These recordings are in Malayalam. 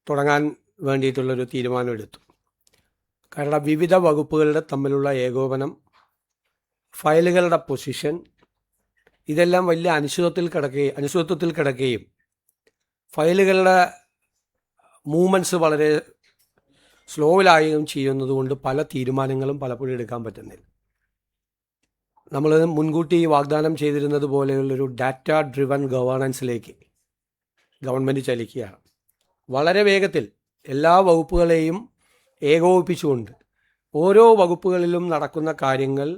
തുടങ്ങാൻ വേണ്ടിയിട്ടുള്ളൊരു തീരുമാനമെടുത്തു. കാരണം വിവിധ വകുപ്പുകളുടെ തമ്മിലുള്ള ഏകോപനം, ഫയലുകളുടെ പൊസിഷൻ, ഇതെല്ലാം വലിയ അനിശ്ചിതത്വത്തിൽ കിടക്കുകയും ഫയലുകളുടെ മൂവ്മെൻറ്റ്സ് വളരെ സ്ലോയിലാവുകയും ചെയ്യുന്നതുകൊണ്ട് പല തീരുമാനങ്ങളും പലപ്പോഴും എടുക്കാൻ പറ്റുന്നില്ല. നമ്മൾ മുൻകൂട്ടി വാഗ്ദാനം ചെയ്തിരുന്നത് പോലെയുള്ളൊരു ഡാറ്റ ഡ്രിവൺ ഗവേണൻസിലേക്ക് ഗവൺമെൻറ് ചലിക്കുകയാണ്. വളരെ വേഗത്തിൽ എല്ലാ വകുപ്പുകളെയും ഏകോപിപ്പിച്ചുകൊണ്ട് ഓരോ വകുപ്പുകളിലും നടക്കുന്ന കാര്യങ്ങൾ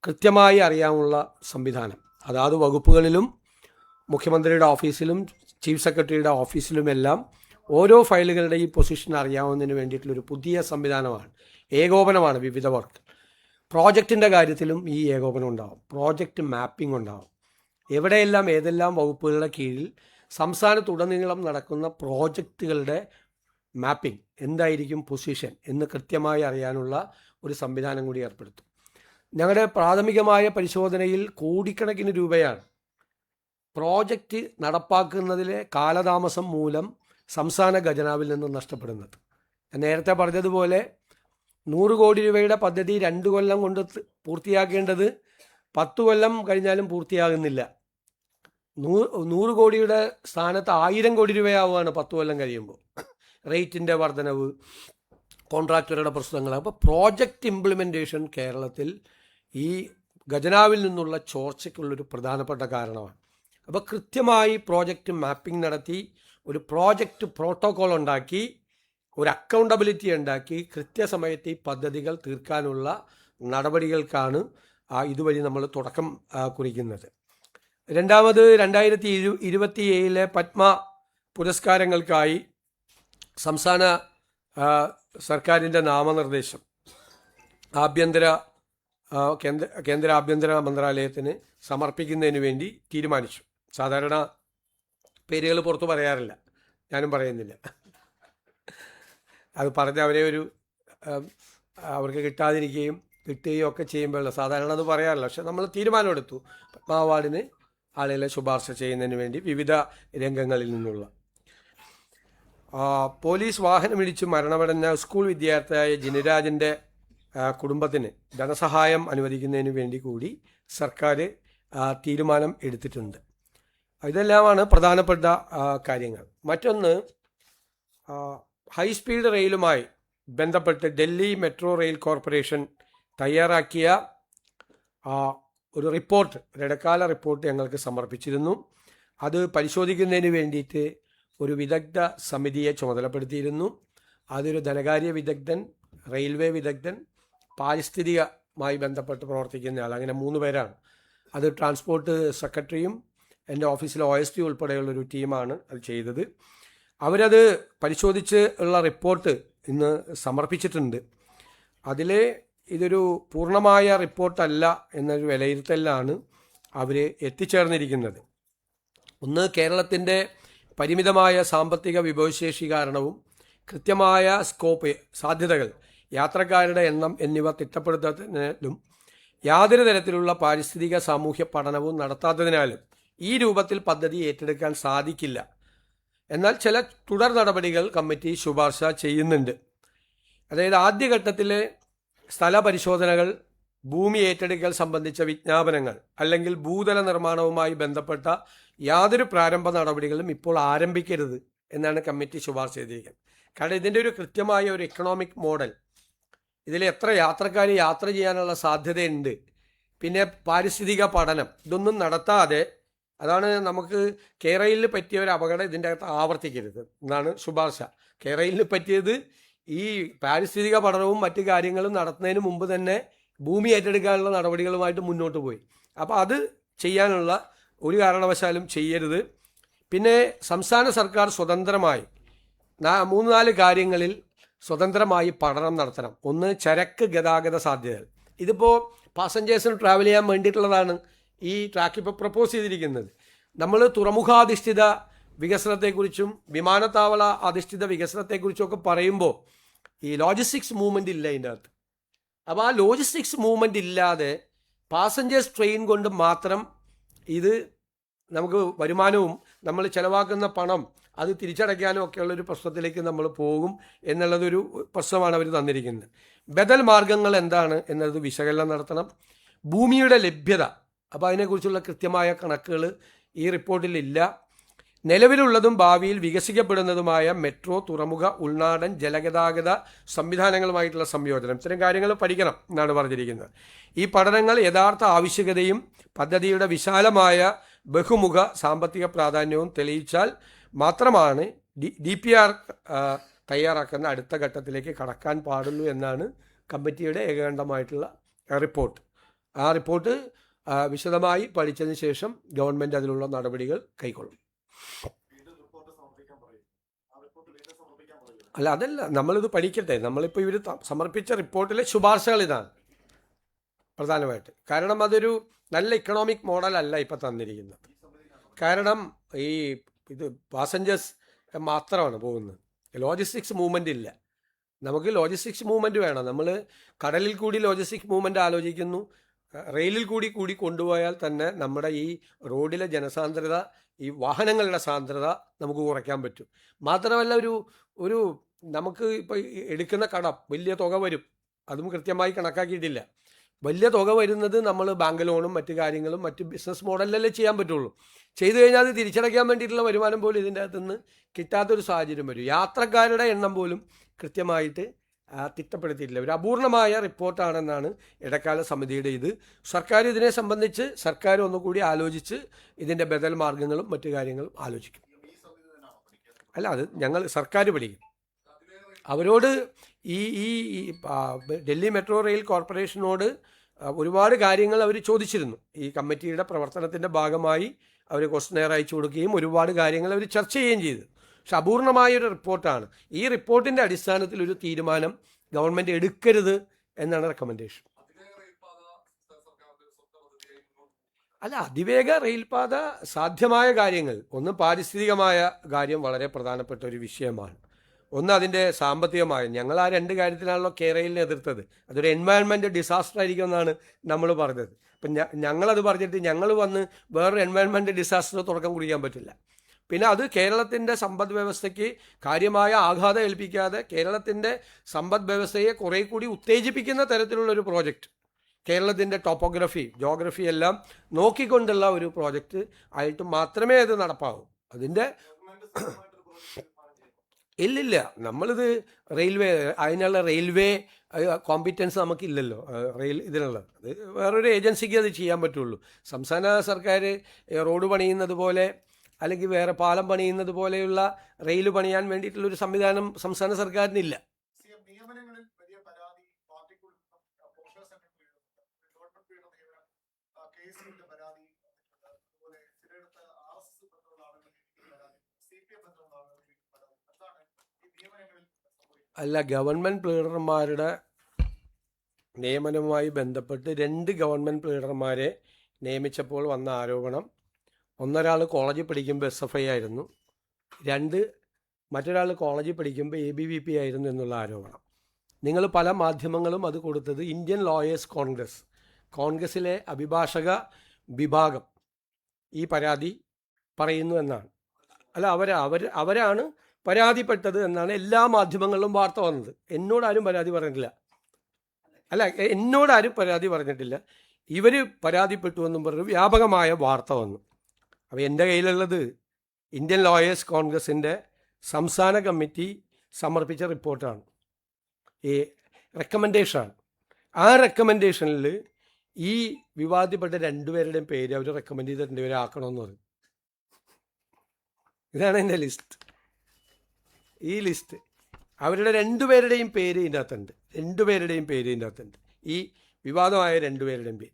കൃത്യമായി അറിയാനുള്ള സംവിധാനം, അതാത് വകുപ്പുകളിലും മുഖ്യമന്ത്രിയുടെ ഓഫീസിലും ചീഫ് സെക്രട്ടറിയുടെ ഓഫീസിലുമെല്ലാം ഓരോ ഫയലുകളുടെയും പൊസിഷൻ അറിയാവുന്നതിന് വേണ്ടിയിട്ടുള്ളൊരു പുതിയ സംവിധാനമാണ്, ഏകോപനമാണ് വിവിധ വർക്ക്. പ്രോജക്റ്റിൻ്റെ കാര്യത്തിലും ഈ ഏകോപനം ഉണ്ടാകും, പ്രോജക്റ്റ് മാപ്പിംഗ് ഉണ്ടാകും. എവിടെയെല്ലാം ഏതെല്ലാം വകുപ്പുകളുടെ കീഴിൽ സംസ്ഥാനത്തുടനീളം നടക്കുന്ന പ്രോജക്റ്റുകളുടെ മാപ്പിംഗ്, എന്തായിരിക്കും പൊസിഷൻ എന്ന് കൃത്യമായി അറിയാനുള്ള ഒരു സംവിധാനം കൂടി ഏർപ്പെടുത്തും. ഞങ്ങളുടെ പ്രാഥമികമായ പരിശോധനയിൽ കോടിക്കണക്കിന് രൂപയാണ് പ്രോജക്റ്റ് നടപ്പാക്കുന്നതിലെ കാലതാമസം മൂലം സംസ്ഥാന ഖജനാവിൽ നിന്ന് നഷ്ടപ്പെടുന്നത്. ഞാൻ നേരത്തെ പറഞ്ഞതുപോലെ 100 കോടി രൂപയുടെ പദ്ധതി 2 കൊല്ലം കൊണ്ട് പൂർത്തിയാക്കേണ്ടത് 10 കൊല്ലം കഴിഞ്ഞാലും പൂർത്തിയാകുന്നില്ല. 100 കോടിയുടെ സ്ഥാനത്ത് 1000 കോടി രൂപയാവുകയാണ് 10 കൊല്ലം കഴിയുമ്പോൾ. റേറ്റിൻ്റെ വർധനവ്, കോൺട്രാക്ടറുടെ പ്രശ്നങ്ങൾ. അപ്പോൾ പ്രോജക്റ്റ് ഇംപ്ലിമെൻറ്റേഷൻ കേരളത്തിൽ ഈ ഖജനാവിൽ നിന്നുള്ള ചോർച്ചയ്ക്കുള്ളൊരു പ്രധാനപ്പെട്ട കാരണമാണ്. അപ്പോൾ കൃത്യമായി പ്രോജക്റ്റ് മാപ്പിംഗ് നടത്തി ഒരു പ്രോജക്റ്റ് പ്രോട്ടോകോൾ ഉണ്ടാക്കി ഒരു അക്കൗണ്ടബിലിറ്റി ഉണ്ടാക്കി കൃത്യസമയത്ത് ഈ പദ്ധതികൾ തീർക്കാനുള്ള നടപടികൾക്കാണ് ഇതുവഴി നമ്മൾ തുടക്കം കുറിക്കുന്നത്. രണ്ടാമത് 2027 പത്മ പുരസ്കാരങ്ങൾക്കായി സംസ്ഥാന സർക്കാരിൻ്റെ നാമനിർദ്ദേശം കേന്ദ്ര ആഭ്യന്തര മന്ത്രാലയത്തിന് സമർപ്പിക്കുന്നതിന് വേണ്ടി തീരുമാനിച്ചു. സാധാരണ പേരുകൾ പുറത്തു പറയാറില്ല, ഞാനും പറയുന്നില്ല. അത് പറഞ്ഞ് അവർക്ക് കിട്ടാതിരിക്കുകയും കിട്ടുകയും ഒക്കെ ചെയ്യുമ്പോഴല്ല, സാധാരണ അത് പറയാറില്ല. പക്ഷെ നമ്മൾ തീരുമാനമെടുത്തു പത്മ അവാർഡിന് ആളുകളെ ശുപാർശ ചെയ്യുന്നതിന് വേണ്ടി വിവിധ രംഗങ്ങളിൽ നിന്നുള്ള. പോലീസ് വാഹനമിടിച്ച് മരണമടഞ്ഞ സ്കൂൾ വിദ്യാർത്ഥിയായ ജിനിരാജിൻ്റെ കുടുംബത്തിന് ധനസഹായം അനുവദിക്കുന്നതിന് വേണ്ടി കൂടി സർക്കാർ തീരുമാനം എടുത്തിട്ടുണ്ട്. ഇതെല്ലാമാണ് പ്രധാനപ്പെട്ട കാര്യങ്ങൾ. മറ്റൊന്ന്, ഹൈസ്പീഡ് റെയിലുമായി ബന്ധപ്പെട്ട് ഡൽഹി മെട്രോ റെയിൽ കോർപ്പറേഷൻ തയ്യാറാക്കിയ ഒരു റിപ്പോർട്ട്, ഇടക്കാല റിപ്പോർട്ട് ഞങ്ങൾക്ക് സമർപ്പിച്ചിരുന്നു. അത് പരിശോധിക്കുന്നതിന് വേണ്ടിയിട്ട് ഒരു വിദഗ്ധ സമിതിയെ ചുമതലപ്പെടുത്തിയിരുന്നു. അതൊരു ധനകാര്യ വിദഗ്ധൻ, റെയിൽവേ വിദഗ്ധൻ, പാരിസ്ഥിതികമായി ബന്ധപ്പെട്ട് പ്രവർത്തിക്കുന്ന ആൾ, അങ്ങനെ 3 പേരാണ്. അത് ട്രാൻസ്പോർട്ട് സെക്രട്ടറിയും എൻ്റെ ഓഫീസിലെ OSD ഉൾപ്പെടെയുള്ളൊരു ടീമാണ് അത് ചെയ്തത്. അവരത് പരിശോധിച്ച് ഉള്ള റിപ്പോർട്ട് ഇന്ന് സമർപ്പിച്ചിട്ടുണ്ട്. അതിൽ ഇതൊരു പൂർണ്ണമായ റിപ്പോർട്ടല്ല എന്നൊരു വിലയിരുത്തലിലാണ് അവർ എത്തിച്ചേർന്നിരിക്കുന്നത്. ഒന്ന്, കേരളത്തിൻ്റെ പരിമിതമായ സാമ്പത്തിക വിഭവശേഷി കാരണവും കൃത്യമായ സ്കോപ്പ്, സാധ്യതകൾ, യാത്രക്കാരുടെ എണ്ണം എന്നിവ തിട്ടപ്പെടുത്തുന്നതിനും യാതൊരു തരത്തിലുള്ള പാരിസ്ഥിതിക സാമൂഹ്യ പഠനവും നടത്താത്തതിനാലും ഈ രൂപത്തിൽ പദ്ധതി ഏറ്റെടുക്കാൻ സാധിക്കില്ല. എന്നാൽ ചില തുടർ നടപടികൾ കമ്മിറ്റി ശുപാർശ ചെയ്യുന്നുണ്ട്. അതായത് ആദ്യഘട്ടത്തിലെ സ്ഥല പരിശോധനകൾ, ഭൂമി ഏറ്റെടുക്കൽ സംബന്ധിച്ച വിജ്ഞാപനങ്ങൾ അല്ലെങ്കിൽ ഭൂതല നിർമ്മാണവുമായി ബന്ധപ്പെട്ട യാതൊരു പ്രാരംഭ നടപടികളും ഇപ്പോൾ ആരംഭിക്കരുത് എന്നാണ് കമ്മിറ്റി ശുപാർശ ചെയ്തിരിക്കുന്നത്. കാരണം ഇതിൻ്റെ ഒരു കൃത്യമായ ഒരു എക്കണോമിക് മോഡൽ, ഇതിൽ എത്ര യാത്രക്കാർ യാത്ര ചെയ്യാനുള്ള സാധ്യതയുണ്ട്, പിന്നെ പാരിസ്ഥിതിക പഠനം, ഇതൊന്നും നടത്താതെ, അതാണ് നമുക്ക് കേരളയിൽ പറ്റിയ ഒരു അപകടം ഇതിൻ്റെ അകത്ത് ആവർത്തിക്കരുത് എന്നാണ് ശുപാർശ. കേരളയിൽ പറ്റിയത് ഈ പാരിസ്ഥിതിക പഠനവും മറ്റു കാര്യങ്ങളും നടത്തുന്നതിന് മുമ്പ് തന്നെ ഭൂമി ഏറ്റെടുക്കാനുള്ള നടപടികളുമായിട്ട് മുന്നോട്ട് പോയി. അപ്പോൾ അത് ചെയ്യാനുള്ള ഒരു കാരണവശാലും ചെയ്യരുത്. പിന്നെ സംസ്ഥാന സർക്കാർ സ്വതന്ത്രമായി 3-4 കാര്യങ്ങളിൽ സ്വതന്ത്രമായി പഠനം നടത്തണം. ഒന്ന്, ചരക്ക് ഗതാഗത സാധ്യതകൾ. ഇതിപ്പോൾ പാസഞ്ചേഴ്സിന് ട്രാവൽ ചെയ്യാൻ വേണ്ടിയിട്ടുള്ളതാണ് ഈ ട്രാക്ക് ഇപ്പോൾ പ്രപ്പോസ് ചെയ്തിരിക്കുന്നത്. നമ്മൾ തുറമുഖാധിഷ്ഠിത വികസനത്തെക്കുറിച്ചും വിമാനത്താവള അധിഷ്ഠിത വികസനത്തെക്കുറിച്ചും ഒക്കെ പറയുമ്പോൾ ഈ ലോജിസ്റ്റിക്സ് മൂവ്മെൻ്റ് ഇല്ല ഇതിൻ്റെ അകത്ത്. അപ്പോൾ ആ ലോജിസ്റ്റിക്സ് മൂവ്മെൻ്റ് ഇല്ലാതെ പാസഞ്ചേഴ്സ് ട്രെയിൻ കൊണ്ട് മാത്രം ഇത് നമുക്ക് വരുമാനവും നമ്മൾ ചിലവാക്കുന്ന പണം അത് തിരിച്ചടയ്ക്കാനും ഒക്കെയുള്ളൊരു പ്രശ്നത്തിലേക്ക് നമ്മൾ പോകും എന്നുള്ളതൊരു പ്രശ്നമാണ് അവർ തന്നിരിക്കുന്നത്. ബദൽ മാർഗങ്ങൾ എന്താണ് എന്നത് വിശകലനം നടത്തണം. ഭൂമിയുടെ ലഭ്യത, അപ്പോൾ അതിനെക്കുറിച്ചുള്ള കൃത്യമായ കണക്കുകൾ ഈ റിപ്പോർട്ടിലില്ല. നിലവിലുള്ളതും ഭാവിയിൽ വികസിക്കപ്പെടുന്നതുമായ മെട്രോ, തുറമുഖ, ഉൾനാടൻ ജലഗതാഗത സംവിധാനങ്ങളുമായിട്ടുള്ള സംയോജനം, ഇത്തരം കാര്യങ്ങൾ പഠിക്കണം എന്നാണ് പറഞ്ഞിരിക്കുന്നത്. ഈ പഠനങ്ങൾ യഥാർത്ഥ ആവശ്യകതയും പദ്ധതിയുടെ വിശാലമായ ബഹുമുഖ സാമ്പത്തിക പ്രാധാന്യവും തെളിയിച്ചാൽ മാത്രമാണ് DPR തയ്യാറാക്കുന്ന അടുത്ത ഘട്ടത്തിലേക്ക് കടക്കാൻ പാടുള്ളൂ എന്നാണ് കമ്മിറ്റിയുടെ ഏകകണ്ഠമായിട്ടുള്ള റിപ്പോർട്ട്. ആ റിപ്പോർട്ട് വിശദമായി പഠിച്ചതിന് ശേഷം ഗവൺമെൻറ് അതിലുള്ള നടപടികൾ കൈക്കൊള്ളും. അല്ല, അതല്ല, നമ്മളിത് പഠിക്കട്ടെ. നമ്മളിപ്പോൾ ഇവർ സമർപ്പിച്ച റിപ്പോർട്ടിലെ ശുപാർശകൾ ഇതാണ് പ്രധാനമായിട്ട്. കാരണം അതൊരു നല്ല ഇക്കണോമിക് മോഡലല്ല ഇപ്പം തന്നിരിക്കുന്നത്. കാരണം ഇത് പാസഞ്ചേഴ്സ് മാത്രമാണ് പോകുന്നത്, ലോജിസ്റ്റിക്സ് മൂവ്മെൻ്റ് ഇല്ല. നമുക്ക് ലോജിസ്റ്റിക്സ് മൂവ്മെൻറ്റ് വേണം. നമ്മൾ കടലിൽ കൂടി ലോജിസ്റ്റിക്സ് മൂവ്മെൻറ്റ് ആലോചിക്കുന്നു, റെയിലിൽ കൂടി കൊണ്ടുപോയാൽ തന്നെ നമ്മുടെ ഈ റോഡിലെ ജനസാന്ദ്രത, ഈ വാഹനങ്ങളുടെ സാന്ദ്രത നമുക്ക് കുറയ്ക്കാൻ പറ്റും. മാത്രമല്ല ഒരു നമുക്ക് ഇപ്പോൾ എടുക്കുന്ന കടം വലിയ തുക വരും, അതും കൃത്യമായി കണക്കാക്കിയിട്ടില്ല. വലിയ തുക വരുന്നത് നമ്മൾ ബാങ്ക് ലോണും മറ്റു കാര്യങ്ങളും മറ്റ് ബിസിനസ് മോഡലിലല്ലേ ചെയ്യാൻ പറ്റുള്ളൂ. ചെയ്തു കഴിഞ്ഞാൽ അത് തിരിച്ചടയ്ക്കാൻ വേണ്ടിയിട്ടുള്ള വരുമാനം പോലും ഇതിൻ്റെ അകത്തുനിന്ന് കിട്ടാത്തൊരു സാഹചര്യം വരും. യാത്രക്കാരുടെ എണ്ണം പോലും കൃത്യമായിട്ട് തിട്ടപ്പെടുത്തിയിട്ടില്ല. ഒരു അപൂർണമായ റിപ്പോർട്ടാണെന്നാണ് ഇടക്കാല സമിതിയുടെ ഇത്. സർക്കാർ ഇതിനെ സംബന്ധിച്ച് സർക്കാർ ഒന്നുകൂടി ആലോചിച്ച് ഇതിൻ്റെ ബദൽ മാർഗങ്ങളും മറ്റു കാര്യങ്ങളും ആലോചിക്കും. അല്ല, അത് സർക്കാർ പഠിക്കും. അവരോട് ഈ ഡൽഹി മെട്രോ റെയിൽ കോർപ്പറേഷനോട് ഒരുപാട് കാര്യങ്ങൾ അവർ ചോദിച്ചിരുന്നു. ഈ കമ്മിറ്റിയുടെ പ്രവർത്തനത്തിൻ്റെ ഭാഗമായി അവർ ക്വസ്റ്റനെയർ അയച്ചു കൊടുക്കുകയും ഒരുപാട് കാര്യങ്ങൾ അവർ ചർച്ച ചെയ്യുകയും ചെയ്തു. പക്ഷെ അപൂർണമായൊരു റിപ്പോർട്ടാണ്. ഈ റിപ്പോർട്ടിൻ്റെ അടിസ്ഥാനത്തിൽ ഒരു തീരുമാനം ഗവൺമെൻറ് എടുക്കരുത് എന്നാണ് റെക്കമെൻഡേഷൻ. അല്ല, അതിവേഗ റെയിൽപാത സാധ്യമായ കാര്യങ്ങൾ, ഒന്ന് പാരിസ്ഥിതികമായ കാര്യം വളരെ പ്രധാനപ്പെട്ട ഒരു വിഷയമാണ്. ഒന്ന് അതിൻ്റെ സാമ്പത്തികമായ, ഞങ്ങൾ ആ രണ്ട് കാര്യത്തിലാണല്ലോ കേരളയിലിനെ എതിർത്തത്. അതൊരു എൻവയൺമെൻറ്റ് ഡിസാസ്റ്റർ ആയിരിക്കും എന്നാണ് നമ്മൾ പറഞ്ഞത്. അപ്പം ഞങ്ങളത് പറഞ്ഞിട്ട് ഞങ്ങൾ വന്ന് വേറൊരു എൻവയൺമെൻറ്റ് ഡിസാസ്റ്റർ തുടക്കം കുറിക്കാൻ പറ്റില്ല. പിന്നെ അത് കേരളത്തിൻ്റെ സമ്പദ് വ്യവസ്ഥയ്ക്ക് കാര്യമായ ആഘാതം ഏൽപ്പിക്കാതെ കേരളത്തിൻ്റെ സമ്പദ് വ്യവസ്ഥയെ കുറേ കൂടി ഉത്തേജിപ്പിക്കുന്ന തരത്തിലുള്ളൊരു പ്രോജക്റ്റ്, കേരളത്തിൻ്റെ ജോഗ്രഫി എല്ലാം നോക്കിക്കൊണ്ടുള്ള ഒരു പ്രോജക്റ്റ് ആയിട്ട് മാത്രമേ അത് നടപ്പാവൂ. അതിൻ്റെ ഇല്ലില്ല, നമ്മളിത് അതിനുള്ള റെയിൽവേ കോമ്പിറ്റൻസ് നമുക്കില്ലല്ലോ. ഇതിനുള്ളത് അത് വേറൊരു ഏജൻസിക്ക് അത് ചെയ്യാൻ പറ്റുള്ളൂ. സംസ്ഥാന സർക്കാർ റോഡ് പണിയുന്നത് പോലെ അല്ലെങ്കിൽ വേറെ പാലം പണിയുന്നത് പോലെയുള്ള റെയിൽ പണിയാൻ വേണ്ടിയിട്ടുള്ളൊരു സംവിധാനം സംസ്ഥാന സർക്കാരിനില്ല. അല്ല, ഗവൺമെൻറ് പ്ലീഡർമാരുടെ നിയമനവുമായി ബന്ധപ്പെട്ട് 2 ഗവൺമെൻറ് പ്ലീഡർമാരെ നിയമിച്ചപ്പോൾ വന്ന ആരോപണം, ഒന്നൊരാൾ കോളേജിൽ പഠിക്കുമ്പോൾ SFI ആയിരുന്നു, മറ്റൊരാൾ കോളേജിൽ പഠിക്കുമ്പോൾ ABVP ആയിരുന്നു എന്നുള്ള ആരോപണം. നിങ്ങൾ പല മാധ്യമങ്ങളും അത് കൊടുത്തത് ഇന്ത്യൻ ലോയേഴ്സ് കോൺഗ്രസ്സിലെ അഭിഭാഷക വിഭാഗം ഈ പരാതി പറയുന്നു എന്നാണ്. അല്ല, അവരാണ് പരാതിപ്പെട്ടത് എന്നാണ് എല്ലാ മാധ്യമങ്ങളിലും വാർത്ത വന്നത്. എന്നോടാരും പരാതി പറഞ്ഞിട്ടില്ല. ഇവർ പരാതിപ്പെട്ടു എന്നും പറഞ്ഞ് വ്യാപകമായ വാർത്ത വന്നു. അപ്പോൾ എൻ്റെ കയ്യിലുള്ളത് ഇന്ത്യൻ ലോയേഴ്സ് കോൺഗ്രസിൻ്റെ സംസ്ഥാന കമ്മിറ്റി സമർപ്പിച്ച റിപ്പോർട്ടാണ്, ഈ റെക്കമെൻഡേഷനാണ്. ആ റെക്കമെൻഡേഷനിൽ ഈ വിവാദപ്പെട്ട 2 പേരുടെയും പേര് അവർ റെക്കമെൻഡ് ചെയ്ത 2 പേരെ ആക്കണമെന്ന് പറയും. ഇതാണ് എൻ്റെ ലിസ്റ്റ്. ഈ ലിസ്റ്റ് അവരുടെ 2 പേരുടെയും പേര് ഇതിൻ്റെ അകത്തുണ്ട്. ഈ വിവാദമായ 2 പേരുടെയും പേര്.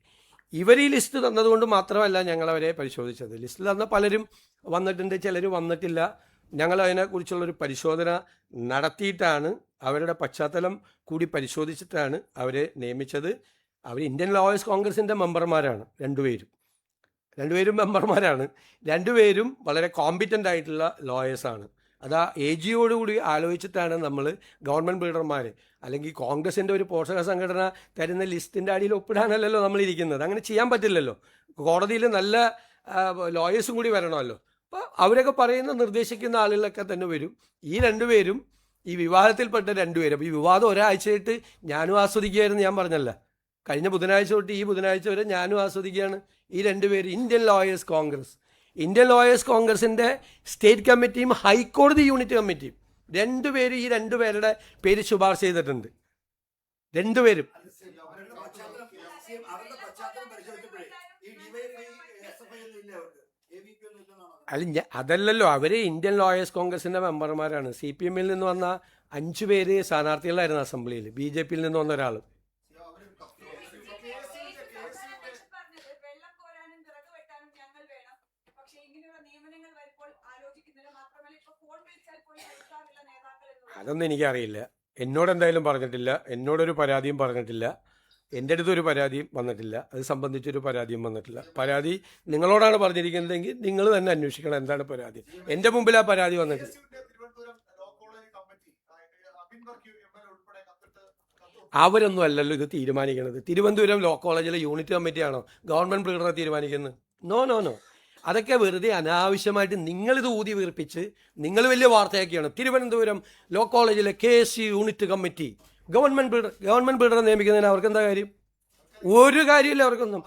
ഇവർ ഈ ലിസ്റ്റ് തന്നതുകൊണ്ട് മാത്രമല്ല ഞങ്ങളവരെ പരിശോധിച്ചത്. ലിസ്റ്റ് തന്ന പലരും വന്നിട്ടുണ്ട്, ചിലർ വന്നിട്ടില്ല. ഞങ്ങളതിനെക്കുറിച്ചുള്ളൊരു പരിശോധന നടത്തിയിട്ടാണ്, അവരുടെ പശ്ചാത്തലം കൂടി പരിശോധിച്ചിട്ടാണ് അവരെ നിയമിച്ചത്. അവർ ഇന്ത്യൻ ലോയേഴ്സ് കോൺഗ്രസിൻ്റെ മെമ്പർമാരാണ്. 2 പേരും മെമ്പർമാരാണ്. 2 പേരും വളരെ കോമ്പിറ്റൻ്റ് ആയിട്ടുള്ള ലോയേഴ്സാണ്. അത് ആ AGയോടുകൂടി ആലോചിച്ചിട്ടാണ് നമ്മൾ ഗവൺമെൻറ് ലീഡർമാർ അല്ലെങ്കിൽ കോൺഗ്രസിൻ്റെ ഒരു പോഷക സംഘടന തരുന്ന ലിസ്റ്റിൻ്റെ അടിയിൽ ഒപ്പിടാനല്ലല്ലോ നമ്മളിരിക്കുന്നത്. അങ്ങനെ ചെയ്യാൻ പറ്റില്ലല്ലോ. കോടതിയിൽ നല്ല ലോയേഴ്സും കൂടി വരണമല്ലോ. അപ്പോൾ അവരൊക്കെ പറയുന്ന നിർദ്ദേശിക്കുന്ന ആളുകളൊക്കെ തന്നെ വരും. ഈ രണ്ടുപേരും ഈ വിവാദത്തിൽപ്പെട്ട രണ്ടുപേരും. അപ്പോൾ ഈ വിവാദം ഒരാഴ്ചയായിട്ട് ഞാനും ആസ്വദിക്കുകയായിരുന്നു, ഞാൻ പറഞ്ഞല്ല. കഴിഞ്ഞ ബുധനാഴ്ച തൊട്ട് ഈ ബുധനാഴ്ച വരെ ഞാനും ആസ്വദിക്കുകയാണ്. ഈ രണ്ടുപേര് ഇന്ത്യൻ ലോയേഴ്സ് കോൺഗ്രസിൻ്റെ സ്റ്റേറ്റ് കമ്മിറ്റിയും ഹൈക്കോടതി യൂണിറ്റ് കമ്മിറ്റിയും രണ്ടുപേരും ഈ രണ്ടുപേരുടെ പേര് ശുപാർശ ചെയ്തിട്ടുണ്ട്. രണ്ടുപേരും അല്ല, അതല്ലല്ലോ, അവർ ഇന്ത്യൻ ലോയേഴ്സ് കോൺഗ്രസിൻ്റെ മെമ്പർമാരാണ്. CPM-ൽ നിന്ന് വന്ന 5 പേര് സ്ഥാനാർത്ഥികളായിരുന്നു അസംബ്ലിയിൽ, BJP-യിൽ നിന്ന് വന്ന ഒരാൾ. അതൊന്നും എനിക്കറിയില്ല. എന്നോട് എന്തായാലും പറഞ്ഞിട്ടില്ല, എന്നോടൊരു പരാതിയും പറഞ്ഞിട്ടില്ല, എൻ്റെ അടുത്തൊരു പരാതിയും വന്നിട്ടില്ല, അത് സംബന്ധിച്ചൊരു പരാതിയും വന്നിട്ടില്ല. പരാതി നിങ്ങളോടാണ് പറഞ്ഞിരിക്കുന്നതെങ്കിൽ നിങ്ങൾ തന്നെ അന്വേഷിക്കണം എന്താണ് പരാതി. എൻ്റെ മുമ്പിൽ ആ പരാതി വന്നിട്ടില്ല. അവരൊന്നും അല്ലല്ലോ ഇത് തീരുമാനിക്കുന്നത്. തിരുവനന്തപുരം ലോ കോളേജിലെ യൂണിറ്റ് കമ്മിറ്റിയാണോ ഗവൺമെൻറ് പ്ലീഡറെ തീരുമാനിക്കുന്നത്? നോ. അതൊക്കെ വെറുതെ അനാവശ്യമായിട്ട് നിങ്ങളിത് ഊതി വീർപ്പിച്ച് നിങ്ങൾ വലിയ വാർത്തയാക്കിയാണ്. തിരുവനന്തപുരം ലോ കോളേജിലെ KSU യൂണിറ്റ് കമ്മിറ്റി ഗവൺമെൻറ് പ്ലീഡറെ നിയമിക്കുന്നതിന് അവർക്കെന്താ കാര്യം? ഒരു കാര്യമില്ല അവർക്കൊന്നും.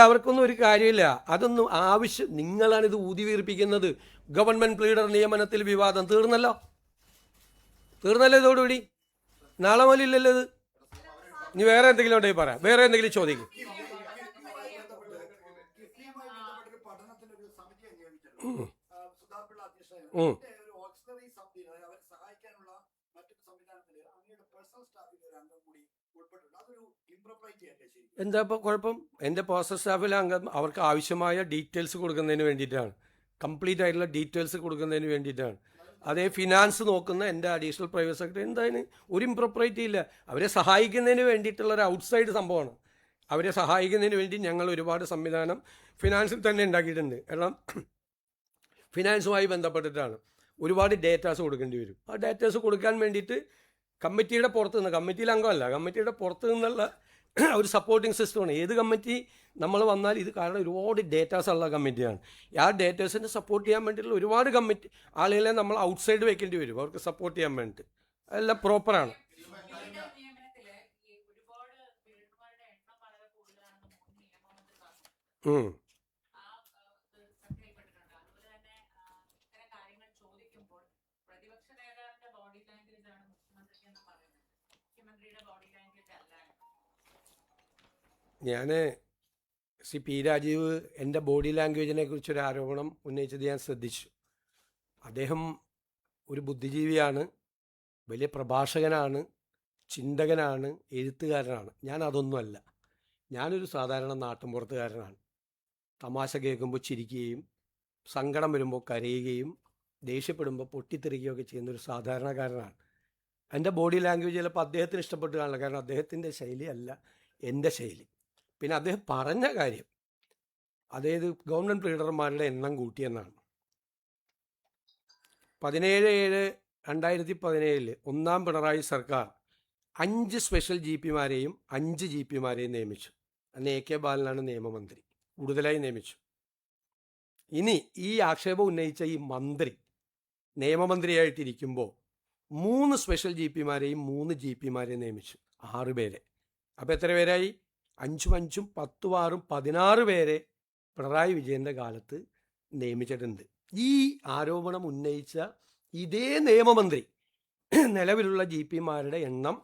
അവർക്കൊന്നും ഒരു കാര്യമില്ല. അതൊന്നും ആവശ്യം. നിങ്ങളാണിത് ഊതി വീർപ്പിക്കുന്നത്. ഗവൺമെൻറ് പ്ലീഡർ നിയമനത്തിൽ വിവാദം തീർന്നല്ലോ ഇതോടുകൂടി. നാളെ മുതൽ ഇല്ലല്ലോ ഇത്. ഇനി വേറെ എന്തെങ്കിലും ഉണ്ടെങ്കിൽ പറയാം, വേറെ എന്തെങ്കിലും ചോദിക്കും. എന്താ ഇപ്പോൾ കുഴപ്പം? എൻ്റെ പേഴ്സണൽ സ്റ്റാഫിലെ അംഗം അവർക്ക് ആവശ്യമായ ഡീറ്റെയിൽസ് കൊടുക്കുന്നതിന് വേണ്ടിയിട്ടാണ്, കംപ്ലീറ്റ് ആയിട്ടുള്ള ഡീറ്റെയിൽസ് കൊടുക്കുന്നതിന് വേണ്ടിയിട്ടാണ്. അതേ ഫിനാൻസ് നോക്കുന്ന എൻ്റെ അഡീഷണൽ പ്രൈവറ്റ് സെക്രട്ടറി എന്തായാലും ഒരു ഇംപ്രോപ്പറേറ്റി ഇല്ല. അവരെ സഹായിക്കുന്നതിന് വേണ്ടിയിട്ടുള്ള ഒരു ഔട്ട്സൈഡ് സംഭവമാണ്. അവരെ സഹായിക്കുന്നതിന് വേണ്ടി ഞങ്ങൾ ഒരുപാട് സംവിധാനം ഫിനാൻസിൽ തന്നെ ഉണ്ടാക്കിയിട്ടുണ്ട്. കാരണം ഫിനാൻസുമായി ബന്ധപ്പെട്ടിട്ടാണ് ഒരുപാട് ഡേറ്റാസ് കൊടുക്കേണ്ടി വരും. ആ ഡേറ്റാസ് കൊടുക്കാൻ വേണ്ടിയിട്ട് കമ്മിറ്റിയുടെ പുറത്ത് നിന്ന്, കമ്മിറ്റിയിൽ അംഗമല്ല, കമ്മിറ്റിയുടെ പുറത്ത് നിന്നുള്ള ഒരു സപ്പോർട്ടിങ് സിസ്റ്റമാണ്. ഏത് കമ്മിറ്റി നമ്മൾ വന്നാൽ ഇത് കാരണം ഒരുപാട് ഡേറ്റാസ് ഉള്ള കമ്മിറ്റിയാണ്. ആ ഡേറ്റാസിനെ സപ്പോർട്ട് ചെയ്യാൻ വേണ്ടിയിട്ടുള്ള ഒരുപാട് കമ്മിറ്റി ആളുകളെ നമ്മൾ ഔട്ട്സൈഡ് വെക്കേണ്ടി വരും അവർക്ക് സപ്പോർട്ട് ചെയ്യാൻ വേണ്ടിയിട്ട്. അതെല്ലാം പ്രോപ്പറാണ്. ഞാൻ P. രാജീവ് എൻ്റെ ബോഡി ലാംഗ്വേജിനെ കുറിച്ചൊരു ആരോപണം ഉന്നയിച്ചത് ഞാൻ ശ്രദ്ധിച്ചു. അദ്ദേഹം ഒരു ബുദ്ധിജീവിയാണ്, വലിയ പ്രഭാഷകനാണ്, ചിന്തകനാണ്, എഴുത്തുകാരനാണ്. ഞാൻ അതൊന്നുമല്ല. ഞാനൊരു സാധാരണ നാട്ടിൻപുറത്തുകാരനാണ്. തമാശ കേൾക്കുമ്പോൾ ചിരിക്കുകയും സങ്കടം വരുമ്പോൾ കരയുകയും ദേഷ്യപ്പെടുമ്പോൾ പൊട്ടിത്തെറിക്കുകയൊക്കെ ചെയ്യുന്നൊരു സാധാരണക്കാരനാണ്. എൻ്റെ ബോഡി ലാംഗ്വേജ് ചിലപ്പോൾ അദ്ദേഹത്തിന് ഇഷ്ടപ്പെട്ട് കാണില്ല, കാരണം അദ്ദേഹത്തിൻ്റെ ശൈലി അല്ല എൻ്റെ ശൈലി. പിന്നെ അദ്ദേഹം പറഞ്ഞ കാര്യം, അതായത് ഗവൺമെൻറ് പ്ലീഡർമാരുടെ എണ്ണം കൂട്ടിയെന്നാണ്. 17/7/2017 ഒന്നാം പിണറായി സർക്കാർ 5 സ്പെഷ്യൽ GP-മാരെയും 5 GP-മാരെയും നിയമിച്ചു. അന്ന് AK ബാലനാണ് നിയമമന്ത്രി, കൂടുതലായി നിയമിച്ചു. ഇനി ഈ ആക്ഷേപം ഉന്നയിച്ച ഈ മന്ത്രി നിയമമന്ത്രിയായിട്ടിരിക്കുമ്പോൾ 3 സ്പെഷ്യൽ GP-മാരെയും 3 GP-മാരെയും നിയമിച്ചു, 6 പേരെ. അപ്പോൾ എത്ര പേരായി? 5 10 16 പേരെ പിണറായി വിജയൻ്റെ കാലത്ത് നിയമിച്ചിട്ടുണ്ട്. ഈ ആരോപണം ഉന്നയിച്ച ഇതേ നിയമമന്ത്രി നിലവിലുള്ള GP-മാരുടെ എണ്ണം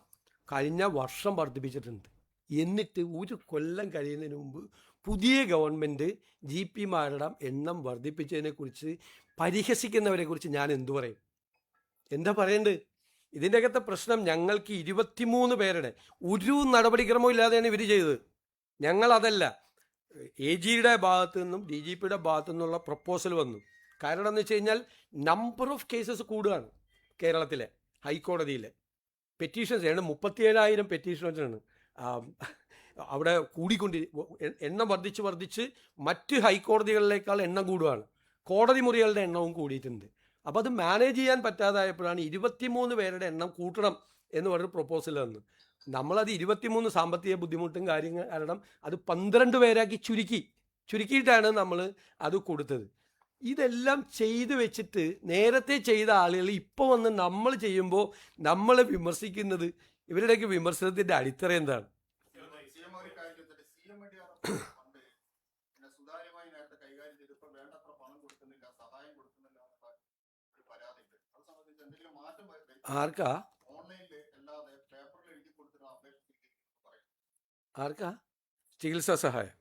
കഴിഞ്ഞ വർഷം വർദ്ധിപ്പിച്ചിട്ടുണ്ട്. എന്നിട്ട് ഒരു കൊല്ലം കഴിയുന്നതിന് മുമ്പ് പുതിയ ഗവൺമെൻറ് GP-മാരുടെ എണ്ണം വർദ്ധിപ്പിച്ചതിനെക്കുറിച്ച് പരിഹസിക്കുന്നവരെക്കുറിച്ച് ഞാൻ എന്തു പറയും? എന്താ പറയേണ്ടത്? ഇതിൻ്റെ അകത്തെ പ്രശ്നം, ഞങ്ങൾക്ക് 23 പേരുടെ ഒരു നടപടിക്രമവും ഇല്ലാതെയാണ് ഇവർ ചെയ്തത്. ഞങ്ങളതല്ല, AG-യുടെ ഭാഗത്തു നിന്നും DGP-യുടെ ഭാഗത്തു നിന്നുള്ള പ്രപ്പോസൽ വന്നു. കാരണം എന്ന് വെച്ച് കഴിഞ്ഞാൽ നമ്പർ ഓഫ് കേസസ് കൂടുകയാണ്. കേരളത്തിലെ ഹൈക്കോടതിയിലെ പെറ്റീഷൻസ് 37,000 പെറ്റീഷൻസാണ് അവിടെ എണ്ണം വർദ്ധിച്ച് മറ്റ് ഹൈക്കോടതികളിലേക്കാൾ എണ്ണം കൂടുകയാണ്. കോടതി മുറികളുടെ എണ്ണവും കൂടിയിട്ടുണ്ട്. അപ്പോൾ അത് മാനേജ് ചെയ്യാൻ പറ്റാതായപ്പോഴാണ് 23 പേരുടെ എണ്ണം കൂട്ടണം എന്ന് പറഞ്ഞൊരു പ്രൊപ്പോസൽ വന്നു. നമ്മളത് 23 സാമ്പത്തിക ബുദ്ധിമുട്ടും കാരണം അത് 12 പേരാക്കി ചുരുക്കിയിട്ടാണ് നമ്മൾ അത് കൊടുത്തത്. ഇതെല്ലാം ചെയ്തു വെച്ചിട്ട് നേരത്തെ ചെയ്ത ആളുകൾ ഇപ്പോൾ വന്ന് നമ്മൾ ചെയ്യുമ്പോൾ നമ്മളെ വിമർശിക്കുന്നത് ഇവരുടെയൊക്കെ വിമർശനത്തിൻ്റെ അടിത്തറ എന്താണ്? ആർക്കാ ആർക്കാ ചികിത്സാ സഹായം?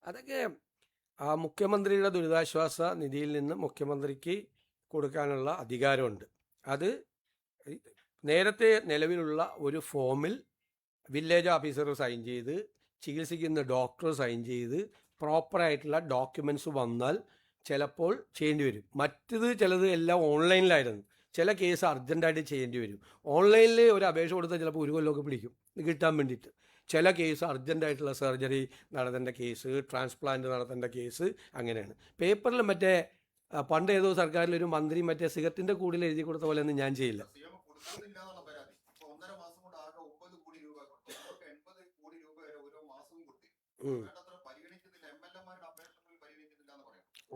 അതൊക്കെ ആ മുഖ്യമന്ത്രിയുടെ ദുരിതാശ്വാസ നിധിയിൽ നിന്ന് മുഖ്യമന്ത്രിക്ക് കൊടുക്കാനുള്ള അധികാരമുണ്ട്. അത് നേരത്തെ നിലവിലുള്ള ഒരു ഫോമിൽ വില്ലേജ് ഓഫീസർ സൈൻ ചെയ്ത് ചികിത്സിക്കുന്ന ഡോക്ടർ സൈൻ ചെയ്ത് പ്രോപ്പറായിട്ടുള്ള ഡോക്യുമെൻറ്റ്സ് വന്നാൽ ചിലപ്പോൾ ചെയ്യേണ്ടി വരും. മറ്റത് ചിലത് എല്ലാം ഓൺലൈനിലായിരുന്നു. ചില കേസ് അർജൻറ്റായിട്ട് ചെയ്യേണ്ടി വരും. ഓൺലൈനിൽ ഒരു അപേക്ഷ കൊടുത്താൽ ചിലപ്പോൾ 1 കൊല്ലമൊക്കെ പിടിക്കും ഇത് കിട്ടാൻ വേണ്ടിയിട്ട്. ചില കേസ് അർജൻറ്റായിട്ടുള്ള സർജറി നടത്തേണ്ട കേസ്, ട്രാൻസ്പ്ലാന്റ് നടത്തേണ്ട കേസ്, അങ്ങനെയാണ്. പേപ്പറിൽ മറ്റേ പണ്ട് ഏതോ സർക്കാരിലൊരു മന്ത്രി മറ്റേ സിഗരറ്റിൻ്റെ കൂടിൽ എഴുതി കൊടുത്ത പോലെ ഒന്നും ഞാൻ ചെയ്യില്ല.